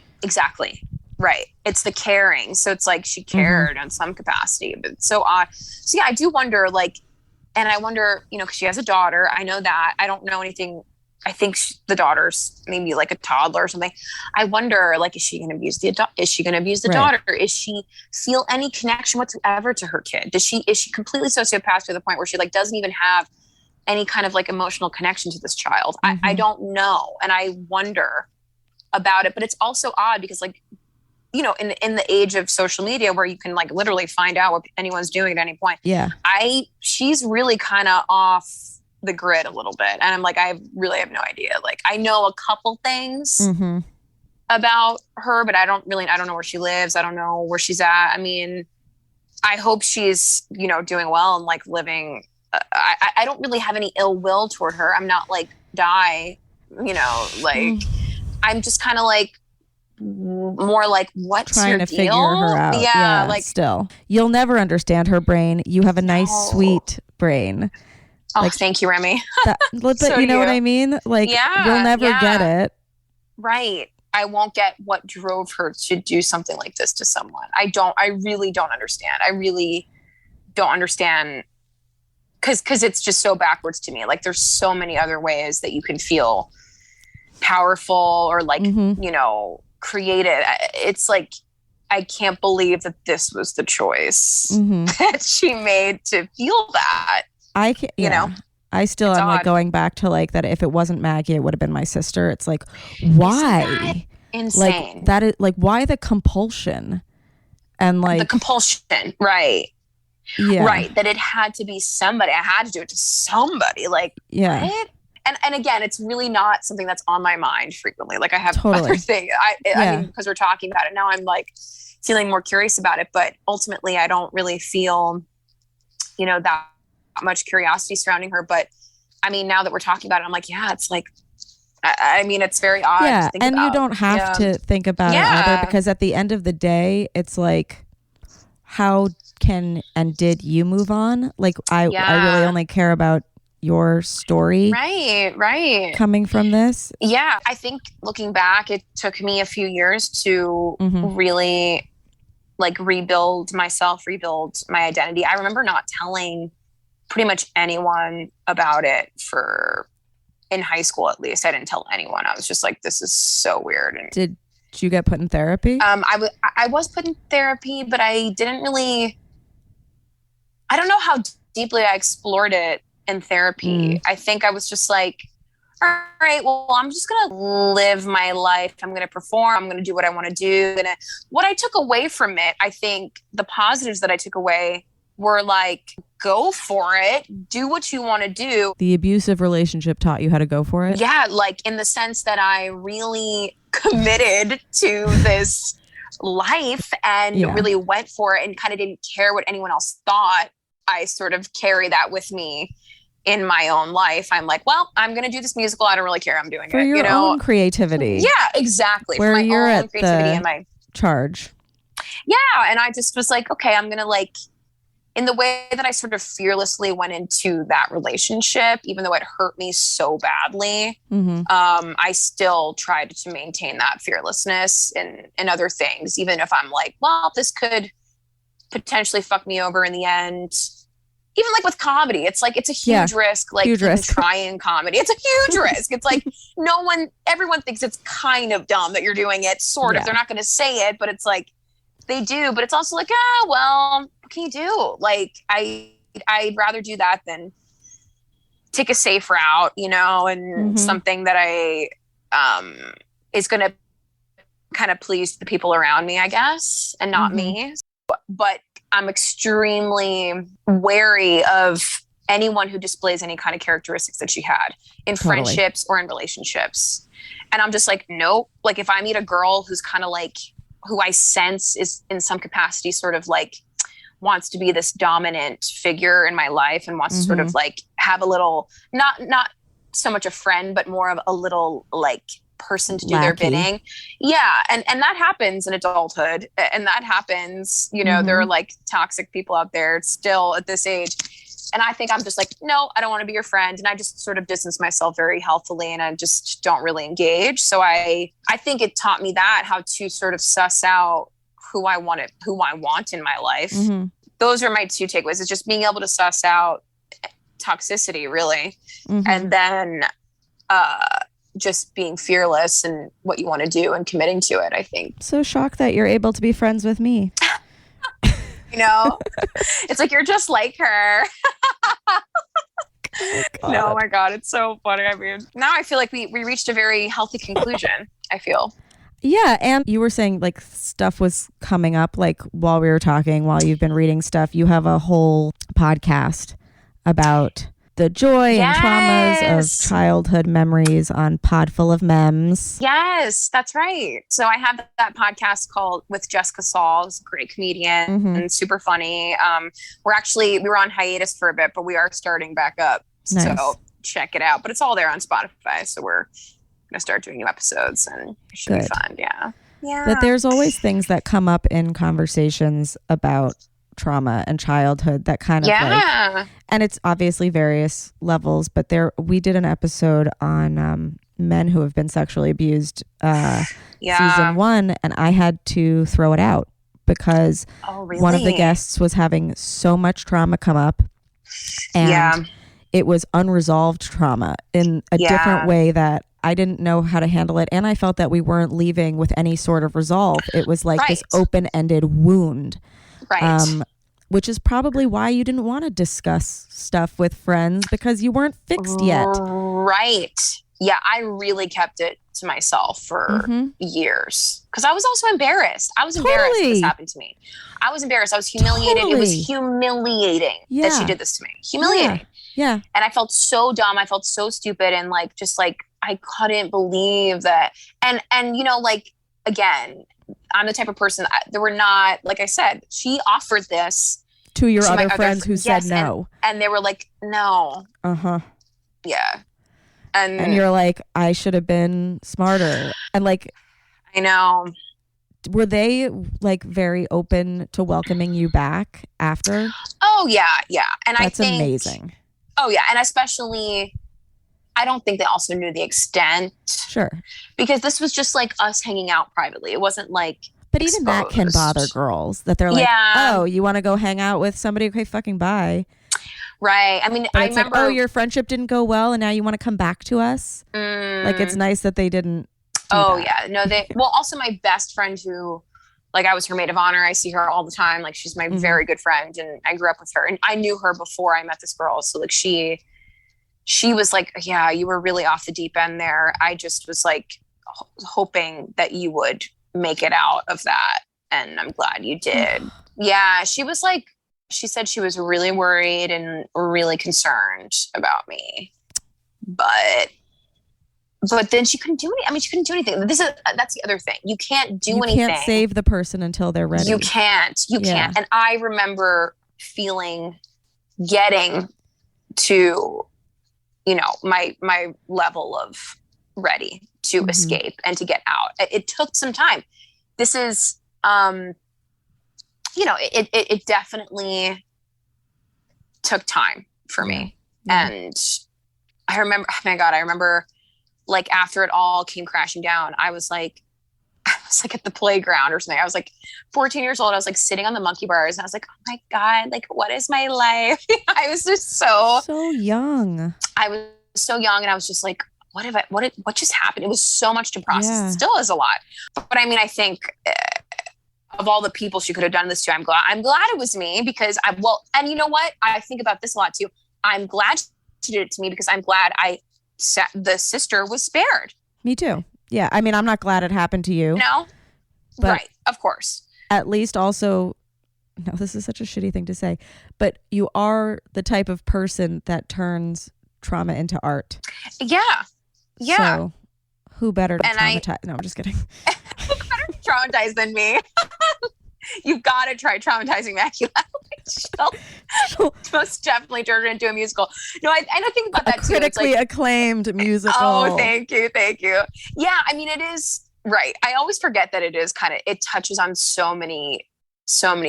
Right. It's the caring. So it's like she cared in some capacity, but it's so odd. So yeah, I do wonder, like, and I wonder, you know, because she has a daughter. I know that. I don't know anything. I think the daughter's maybe like a toddler or something. I wonder, like, is she going to abuse the daughter? Is she feel any connection whatsoever to her kid? Is she completely sociopath to the point where she like doesn't even have any kind of like emotional connection to this child? I don't know. And I wonder about it, but it's also odd because, like, you know, in the age of social media where you can like literally find out what anyone's doing at any point. She's really kind of off the grid a little bit. And I'm like, I really have no idea. Like, I know a couple things about her, but I don't know where she lives. I don't know where she's at. I mean, I hope she's, you know, doing well and like living. I don't really have any ill will toward her. I'm not like you know, like I'm just kind of like more like, what's trying your to deal? figure her out. Yeah, like still, you'll never understand her brain. You have a nice, sweet brain. Oh, like, thank you, Remy. But So you know what I mean? Like, you'll never get it. Right. I won't get what drove her to do something like this to someone. I really don't understand. I really don't understand because it's just so backwards to me. Like, there's so many other ways that you can feel powerful or like, you know, creative. It's like, I can't believe that this was the choice that she made to feel that. I can't, you know, I still am like going back to like that. If it wasn't Maggie, it would have been my sister. It's like, why? Insane. Like that is like, why the compulsion? And like the compulsion, right? Yeah, right. That it had to be somebody. I had to do it to somebody. Like, what? And again, it's really not something that's on my mind frequently. Like, I have other things. I mean, because we're talking about it now, I'm like feeling more curious about it. But ultimately, I don't really feel, you know, that much curiosity surrounding her. But I mean, now that we're talking about it, I'm like, yeah, it's like, I mean, it's very odd. Yeah, to think and about. You don't have to think about it either, because at the end of the day, it's like, how can and did you move on? Like, I really only care about your story, right coming from this. Yeah, I think looking back, it took me a few years to really like rebuild myself, rebuild my identity. I remember not telling pretty much anyone about it in high school, at least. I didn't tell anyone. I was just like, this is so weird. And did you get put in therapy? I was put in therapy, but I didn't really, I don't know how deeply I explored it in therapy. I think I was just like, all right, well, I'm just going to live my life. I'm going to perform. I'm going to do what I want to do. And what I took away from it, I think the positives that I took away were like, go for it. Do what you want to do. The abusive relationship taught you how to go for it? Yeah, like in the sense that I really committed to this life and really went for it and kind of didn't care what anyone else thought. I sort of carry that with me in my own life. I'm like, well, I'm going to do this musical. I don't really care. I'm doing for it. Your own creativity. Yeah, exactly. Where for my you're own at creativity the and my charge. Yeah. And I just was like, okay, I'm going to like, in the way that I sort of fearlessly went into that relationship, even though it hurt me so badly, I still tried to maintain that fearlessness in other things, even if I'm like, well, this could potentially fuck me over in the end. Even like with comedy, it's like, it's a huge risk, like trying comedy. It's a huge risk. It's like everyone thinks it's kind of dumb that you're doing it, sort of. They're not going to say it, but it's like, they do. But it's also like, well, what can you do? Like, I'd rather do that than take a safe route, you know, and something that I is going to kind of please the people around me, I guess, and not me. But I'm extremely wary of anyone who displays any kind of characteristics that she had in friendships or in relationships. And I'm just like, nope. Like, if I meet a girl who's kind of like, who I sense is in some capacity sort of like wants to be this dominant figure in my life and wants to sort of like have a little, not so much a friend, but more of a little like person to do their bidding. Yeah. And that happens in adulthood, and that happens, you know, there are like toxic people out there still at this age. And I think I'm just like, no, I don't want to be your friend. And I just sort of distance myself very healthily, and I just don't really engage. So I think it taught me that, how to sort of suss out who I want in my life. Those are my two takeaways. It's just being able to suss out toxicity, really. And then just being fearless in what you want to do and committing to it, I think. So shocked that you're able to be friends with me. You know, it's like, you're just like her. Oh my God, it's so funny. I mean, now I feel like we reached a very healthy conclusion, I feel. Yeah, and you were saying like stuff was coming up, like while we were talking, while you've been reading stuff. You have a whole podcast about the joy and traumas of childhood memories on Pod Full of Mems. Yes, that's right. So I have that podcast called with Jessica Sauls, great comedian and super funny. We were on hiatus for a bit, but we are starting back up. Nice. So check it out. But it's all there on Spotify. So we're going to start doing new episodes and it should be fun. Yeah. Yeah. But there's always things that come up in conversations about trauma and childhood that kind of like, and it's obviously various levels, but we did an episode on men who have been sexually abused season 1, and I had to throw it out because one of the guests was having so much trauma come up, and it was unresolved trauma in a different way that I didn't know how to handle it, and I felt that we weren't leaving with any sort of resolve. It was like this open-ended wound. Right. Which is probably why you didn't want to discuss stuff with friends, because you weren't fixed yet. Right. Yeah, I really kept it to myself for years because I was also embarrassed. I was embarrassed that this happened to me. I was embarrassed. I was humiliated. It was humiliating that she did this to me. Humiliating. Yeah. And I felt so dumb. I felt so stupid and I couldn't believe that. And again, I'm the type of person there were not, like I said, she offered this to your other friends who said no. And they were like, no. Yeah. And you're like, I should have been smarter. And I know. Were they very open to welcoming you back after? Oh yeah. Yeah. And that's amazing. Oh yeah. And especially, I don't think they also knew the extent. Sure. Because this was just us hanging out privately. It wasn't But even that can bother girls, that they're like, oh, you want to go hang out with somebody? Okay, fucking bye. Right. I mean, I remember. Oh, your friendship didn't go well and now you want to come back to us? It's nice that they didn't do that. Yeah. No, well, also my best friend who, I was her maid of honor. I see her all the time. She's my very good friend and I grew up with her. And I knew her before I met this girl. So she was like, yeah, you were really off the deep end there. I just was hoping that you would make it out of that. And I'm glad you did. Yeah. She was she said she was really worried and really concerned about me, but then she couldn't do anything. I mean, she couldn't do anything. That's the other thing. You can't do anything. You can't save the person until they're ready. You can't. And I remember getting to, my level of ready to escape and to get out. It took some time. This is, it definitely took time for me. And I remember, oh my God, after it all came crashing down, I was at the playground or something. I was 14 years old. I was sitting on the monkey bars and I was like, oh my God, what is my life? I was just so young. I was so young and I was just what just happened? It was so much to process. Yeah. It still is a lot. But I mean, I think of all the people she could have done this to, I'm glad it was me because and you know what? I think about this a lot too. I'm glad she did it to me because I'm glad the sister was spared. Me too. Yeah. I mean, I'm not glad it happened to you. No. Right. Of course. At least also, no, this is such a shitty thing to say, but you are the type of person that turns trauma into art. Yeah. Yeah. So who better to traumatize? No, I'm just kidding. Who better to traumatize than me? You've got to try traumatizing Maggie Lalley. She'll most definitely turn it into a musical. No, I think about that too. Critically acclaimed musical. Oh, thank you. Yeah, I mean, it is right. I always forget that it touches on so many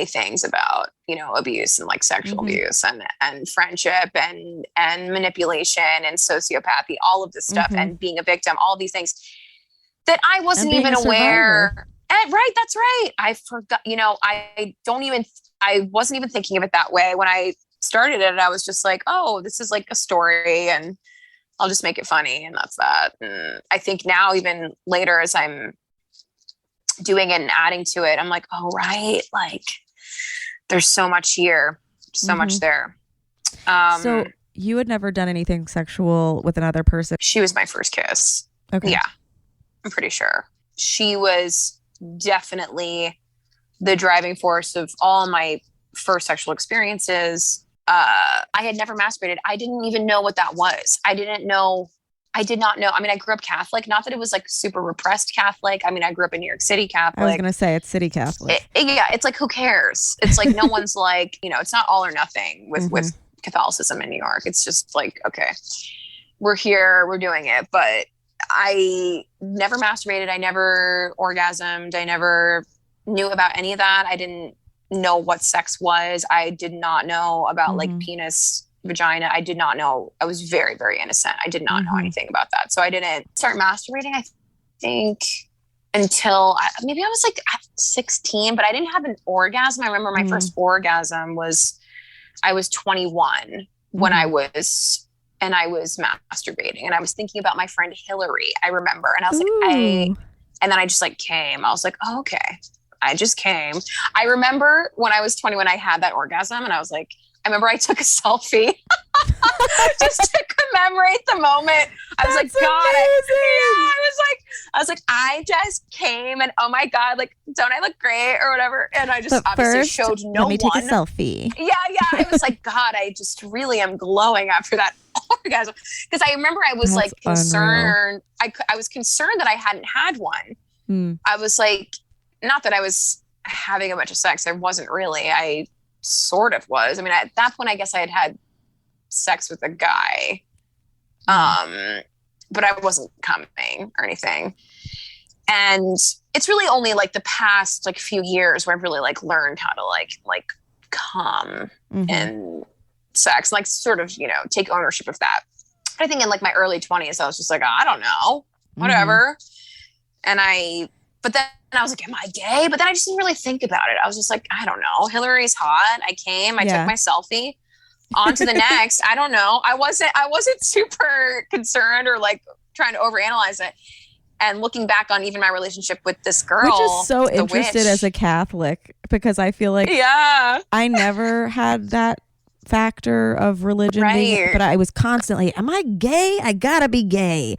things about, abuse and sexual abuse and friendship and manipulation and sociopathy, all of this stuff and being a victim, all of these things that I wasn't even aware. Right. That's right. I forgot, I wasn't even thinking of it that way. When I started it, I was just oh, this is a story and I'll just make it funny. And that's that. And I think now, even later, as I'm doing it and adding to it, I'm oh, right. There's so much here, so much there. So you had never done anything sexual with another person? She was my first kiss. Okay. Yeah, I'm pretty sure. She was definitely the driving force of all my first sexual experiences. I had never masturbated. I didn't even know what that was. I did not know. I mean, I grew up Catholic, not that it was like super repressed Catholic. I mean, I grew up in New York City Catholic. I was going to say it's city Catholic. It's like, who cares? It's like, no one's like, it's not all or nothing with Catholicism in New York. It's just like, okay, we're here, we're doing it. But I never masturbated. I never orgasmed. I never knew about any of that. I didn't know what sex was. I did not know about like penis, vagina. I did not know. I was very, very innocent. I did not know anything about that. So I didn't start masturbating, I think, until maybe I was like 16, but I didn't have an orgasm. I remember my first orgasm was, I was 21 when I was masturbating, and I was thinking about my friend Hillary. I remember, and I was like, and then I just like came. I was like, oh, okay. I just came. I remember when I was 21, I had that orgasm, and I was like, I remember I took a selfie just to commemorate the moment. I was like, God, I was like, I just came, and oh my God, like, don't I look great or whatever? And I just obviously showed no one. Let me take a selfie. Yeah. I was like, God, I just really am glowing after that orgasm. Because I remember I was like concerned. I was concerned that I hadn't had one. I was like, not that I was having a bunch of sex. I wasn't really. I sort of was. I mean, at that point, I guess I had sex with a guy, but I wasn't coming or anything. And it's really only like the past like few years where I've really like learned how to like come in sex, like sort of, take ownership of that. But I think in like my early 20s, I was just like, I don't know, whatever. But then I was like, am I gay? But then I just didn't really think about it. I was just like, I don't know. Hillary's hot. I came, I took my selfie. On to the next. I don't know. I wasn't super concerned or like trying to overanalyze it. And looking back on even my relationship with this girl, which is so interested as a Catholic, because I feel like I never had that factor of religion, but I was constantly, am I gay? I gotta be gay.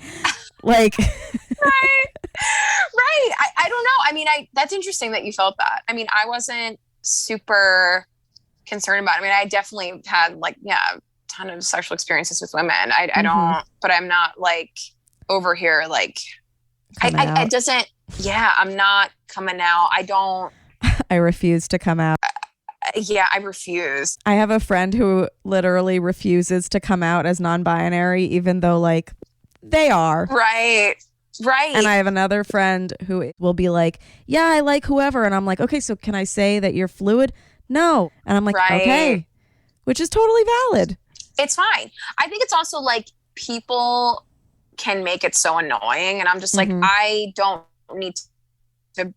Like, right. I don't know. I mean, that's interesting that you felt that. I mean, I wasn't super concerned about it. I mean, I definitely had like, a ton of sexual experiences with women. I don't, but I'm not like over here, like, it doesn't, I'm not coming out. I refuse to come out. I refuse. I have a friend who literally refuses to come out as non-binary, even though like they are. Right. And I have another friend who will be like, yeah, I like whoever. And I'm like, okay, so can I say that you're fluid? No. And I'm like, okay, which is totally valid. It's fine. I think it's also like people can make it so annoying. And I'm just like, I don't need to,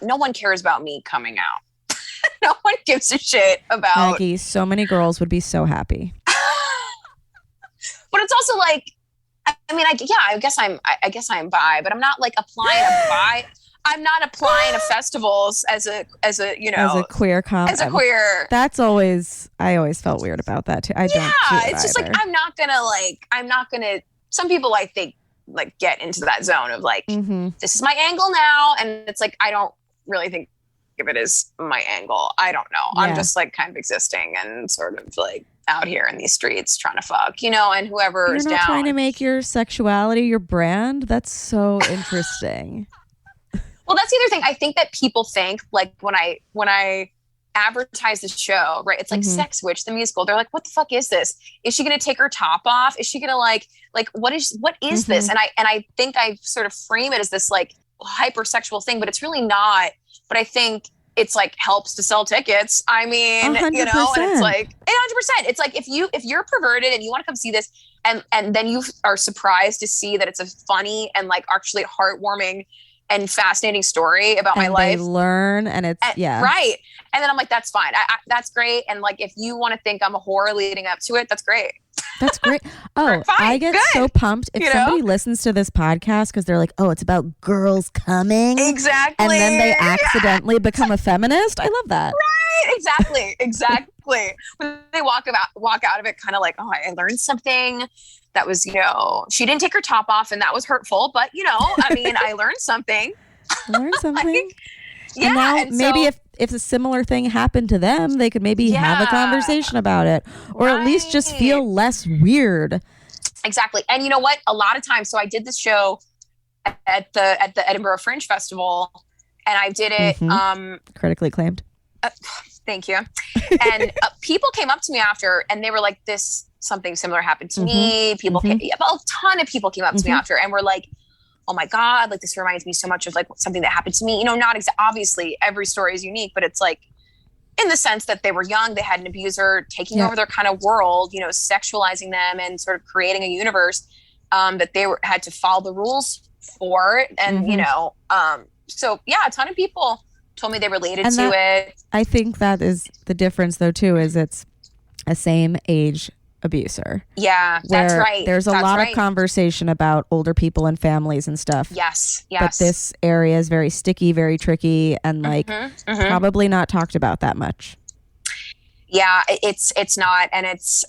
no one cares about me coming out. No one gives a shit about. Maggie, so many girls would be so happy. But it's also like, I mean, I guess I'm bi, but I'm not like applying a bi. I'm not applying to festivals as a as a queer as a queer. That's always, I always felt weird about that too. I don't do it it's just either. like I'm not gonna. Some people I think like get into that zone of like, this is my angle now, and it's like I don't really think of it as my angle. I don't know. I'm just like kind of existing and sort of like out here in these streets trying to fuck, and whoever is down. You're not trying to make your sexuality your brand? That's so interesting. Well, that's the other thing. I think that people think like when I advertise the show, right? It's like Sex Witch, the musical. They're like, what the fuck is this? Is she going to take her top off? Is she going to like what is this? And I think I sort of frame it as this like hypersexual thing, but it's really not. But I think it's like helps to sell tickets. I mean, 100%. And it's like 100%. It's like if you're perverted and you want to come see this, and then you are surprised to see that it's a funny and like actually heartwarming and fascinating story about my life. They learn, and it's right. And then I'm like, that's fine. That's great. And like, if you want to think I'm a whore leading up to it, that's great. That's great. Oh, fine, I get so pumped if somebody listens to this podcast because they're like, oh, it's about girls coming. Exactly. And then they accidentally become a feminist. I love that. Right. Exactly. When they walk out of it kind of like, oh, I learned something. That was, she didn't take her top off and that was hurtful, but I mean, I learned something. Learned something. And now maybe if if a similar thing happened to them, they could maybe have a conversation about it, or at least just feel less weird. Exactly. And you know what? A lot of times, so I did this show at the Edinburgh Fringe Festival, and I did it critically acclaimed. Thank you. And people came up to me after, and they were like, something similar happened to me. People a ton of people came up to me after and were like, oh my God, like this reminds me so much of like something that happened to me. You know, not obviously every story is unique, but it's like in the sense that they were young, they had an abuser taking over their kind of world, you know, sexualizing them and sort of creating a universe that they had to follow the rules for. And, you know, so yeah, a ton of people told me they related to it. I think that is the difference though too, is it's a same age abuser. Yeah, that's right. There's a lot of conversation about older people and families and stuff. Yes. But this area is very sticky, very tricky, and like probably not talked about that much. Yeah, it's not, and it's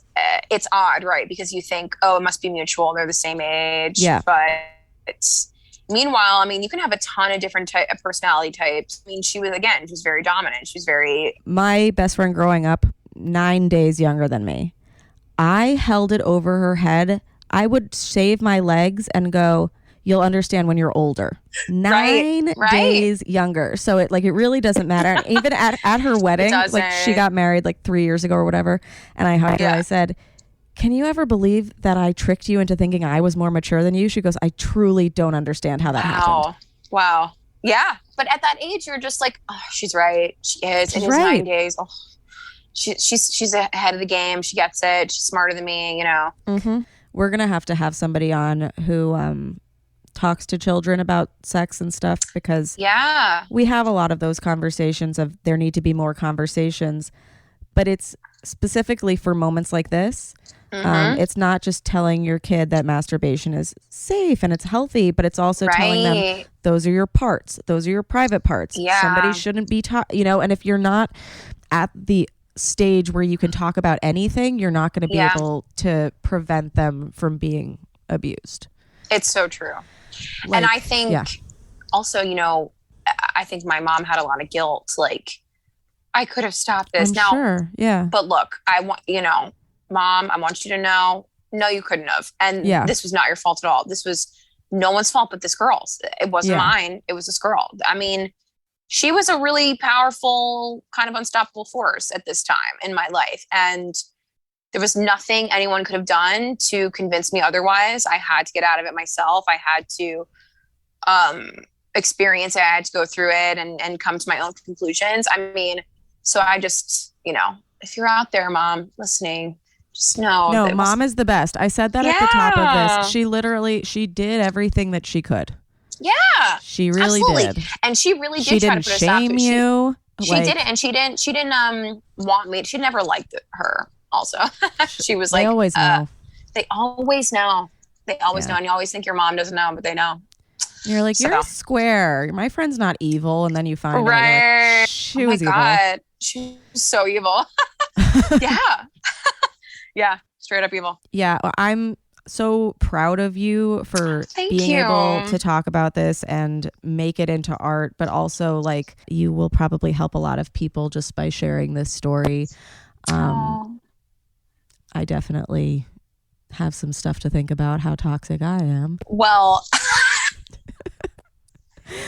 odd, right? Because you think, oh, it must be mutual. They're the same age. Yeah. But it's meanwhile, I mean, you can have a ton of different personality types. I mean, she was very dominant. She was very. My best friend growing up, 9 days younger than me. I held it over her head. I would shave my legs and go, you'll understand when you're older. 9 days younger. So it really doesn't matter. And even at her wedding, like she got married like 3 years ago or whatever. And I hugged her. I said, can you ever believe that I tricked you into thinking I was more mature than you? She goes, I truly don't understand how that happened. Wow. Yeah. But at that age, you're just like, oh, she's right. She is. It is 9 days. Oh. She's ahead of the game. She gets it. She's smarter than me, you know. We're going to have somebody on who talks to children about sex and stuff, because we have a lot of those conversations of there need to be more conversations, but it's specifically for moments like this. It's not just telling your kid that masturbation is safe and it's healthy, but it's also telling them those are your parts. Those are your private parts. Yeah. Somebody shouldn't be taught, you know, and if you're not at the stage where you can talk about anything, you're not going to be able to prevent them from being abused. It's so true. And I think also, you know, I think my mom had a lot of guilt. Like, I could have stopped this. Sure. Yeah. But look, I want, you know, Mom, I want you to know, no, you couldn't have. And this was not your fault at all. This was no one's fault but this girl's. It wasn't mine. It was this girl. I mean, she was a really powerful, kind of unstoppable force at this time in my life. And there was nothing anyone could have done to convince me otherwise. I had to get out of it myself. I had to experience it. I had to go through it and come to my own conclusions. I mean, so I just, you know, if you're out there, Mom, listening, just know. No, Mom is the best. I said that at the top of this. She did everything that she could. Yeah, she really did, and she really did. She try didn't to put shame you. She didn't, and she didn't want me. She never liked her. Also, she was like, they always know. They always know. They always know, and you always think your mom doesn't know, but they know. You're like, you're a square. My friend's not evil, and then you find out, like, she was evil. God, she's so evil. Yeah, straight up evil. Yeah, I'm so proud of you for being able to talk about this and make it into art, but also like you will probably help a lot of people just by sharing this story. I definitely have some stuff to think about how toxic I am. Well,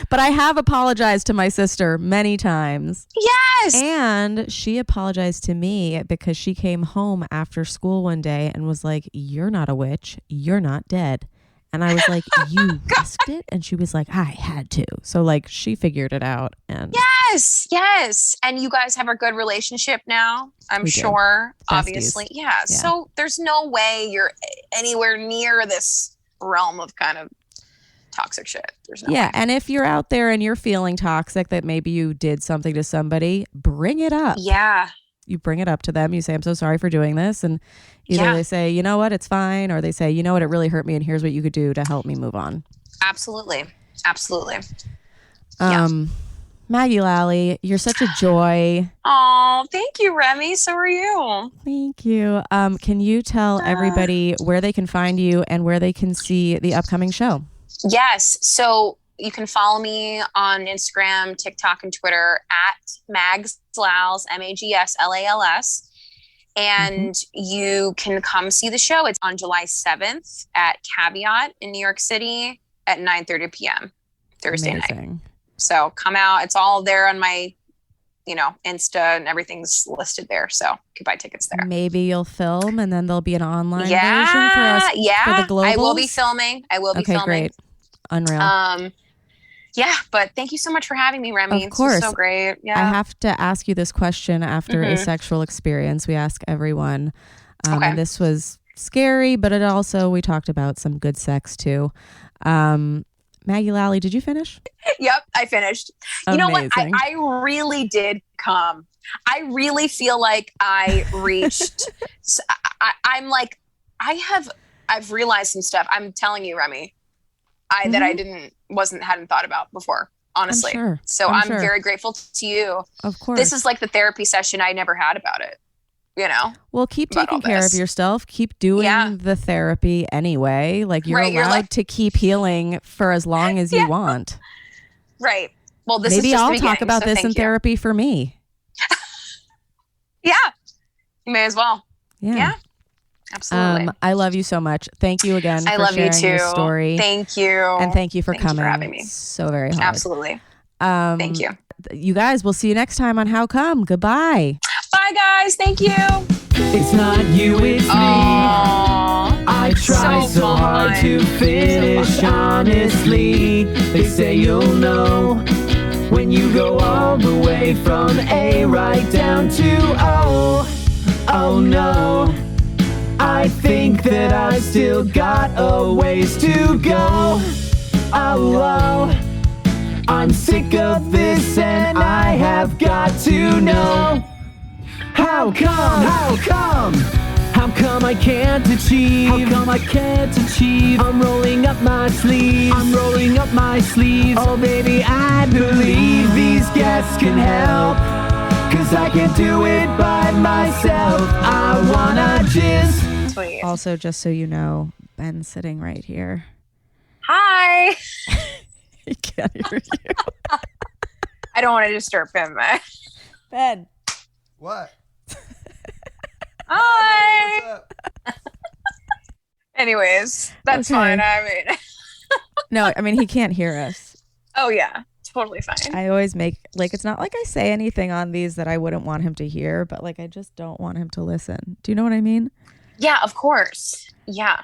but I have apologized to my sister many times. Yes. And she apologized to me because she came home after school one day and was like, you're not a witch. You're not dead. And I was like, you risked it? And she was like, I had to. So like she figured it out. And Yes. And you guys have a good relationship now, I'm sure. Obviously. Yeah. So there's no way you're anywhere near this realm of kind of toxic shit. There's no way. And if you're out there and you're feeling toxic, that maybe you did something to somebody, bring it up. Yeah. You bring it up to them. You say, I'm so sorry for doing this. And either they say, you know what, it's fine. Or they say, you know what, it really hurt me. And here's what you could do to help me move on. Absolutely. Maggie Lalley, you're such a joy. Oh, thank you, Remy. So are you. Thank you. Can you tell everybody where they can find you and where they can see the upcoming show? Yes. So you can follow me on Instagram, TikTok, and Twitter at Magslals, Magslals. And you can come see the show. It's on July 7th at Caveat in New York City at 9:30 p.m. Thursday night. So come out. It's all there on my, Insta, and everything's listed there. So you can buy tickets there. Maybe you'll film and then there'll be an online version for us for the globals. I will be filming. Okay, great. Unreal. Yeah, but thank you so much for having me, Remy. Of course. This was so great. Yeah. I have to ask you this question after a sexual experience. We ask everyone. And this was scary, but we talked about some good sex too. Maggie Lalley, did you finish? Yep, I finished. Amazing. You know what? I really did come. I really feel like I reached. I'm like, I've realized some stuff. I'm telling you, Remy, that I hadn't thought about before, honestly. So I'm very grateful to you. Of course. This is like the therapy session I never had about it, Well, keep taking care of yourself. Keep doing the therapy anyway. Like you're allowed to keep healing for as long as you want. Right. Well, this maybe is just I'll the beginning, talk about this in therapy for me. Yeah. You may as well. Yeah. Absolutely. I love you so much. Thank you again for sharing your story. Thank you. And thank you for Thank coming. You for having me. So very hard. Absolutely. Thank you. You guys, we'll see you next time on How Come. Goodbye. Bye, guys. Thank you. It's not you, it's me. I try so hard to finish honestly. They say you'll know when you go all the way from A right down to O. Oh no, I think that I still got a ways to go. Oh, I'm sick of this and I have got to know. How come I can't achieve? How come I can't achieve? I'm rolling up my sleeves. Oh baby, I believe these guests can help, 'cause I can't do it by myself. I wanna jizz. Sweet. Also, just so you know, Ben's sitting right here. Hi. He can't hear you. I don't want to disturb him. Ben. What? Hi. What's up? Anyways, that's fine. I mean, he can't hear us. Oh yeah, totally fine. I always make, it's not like I say anything on these that I wouldn't want him to hear, but I just don't want him to listen. Do you know what I mean? Yeah, of course. Yeah.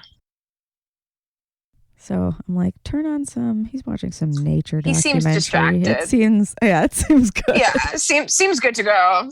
So I'm turn on he's watching some nature documentary. He seems distracted. It seems good. Yeah, seems good to go.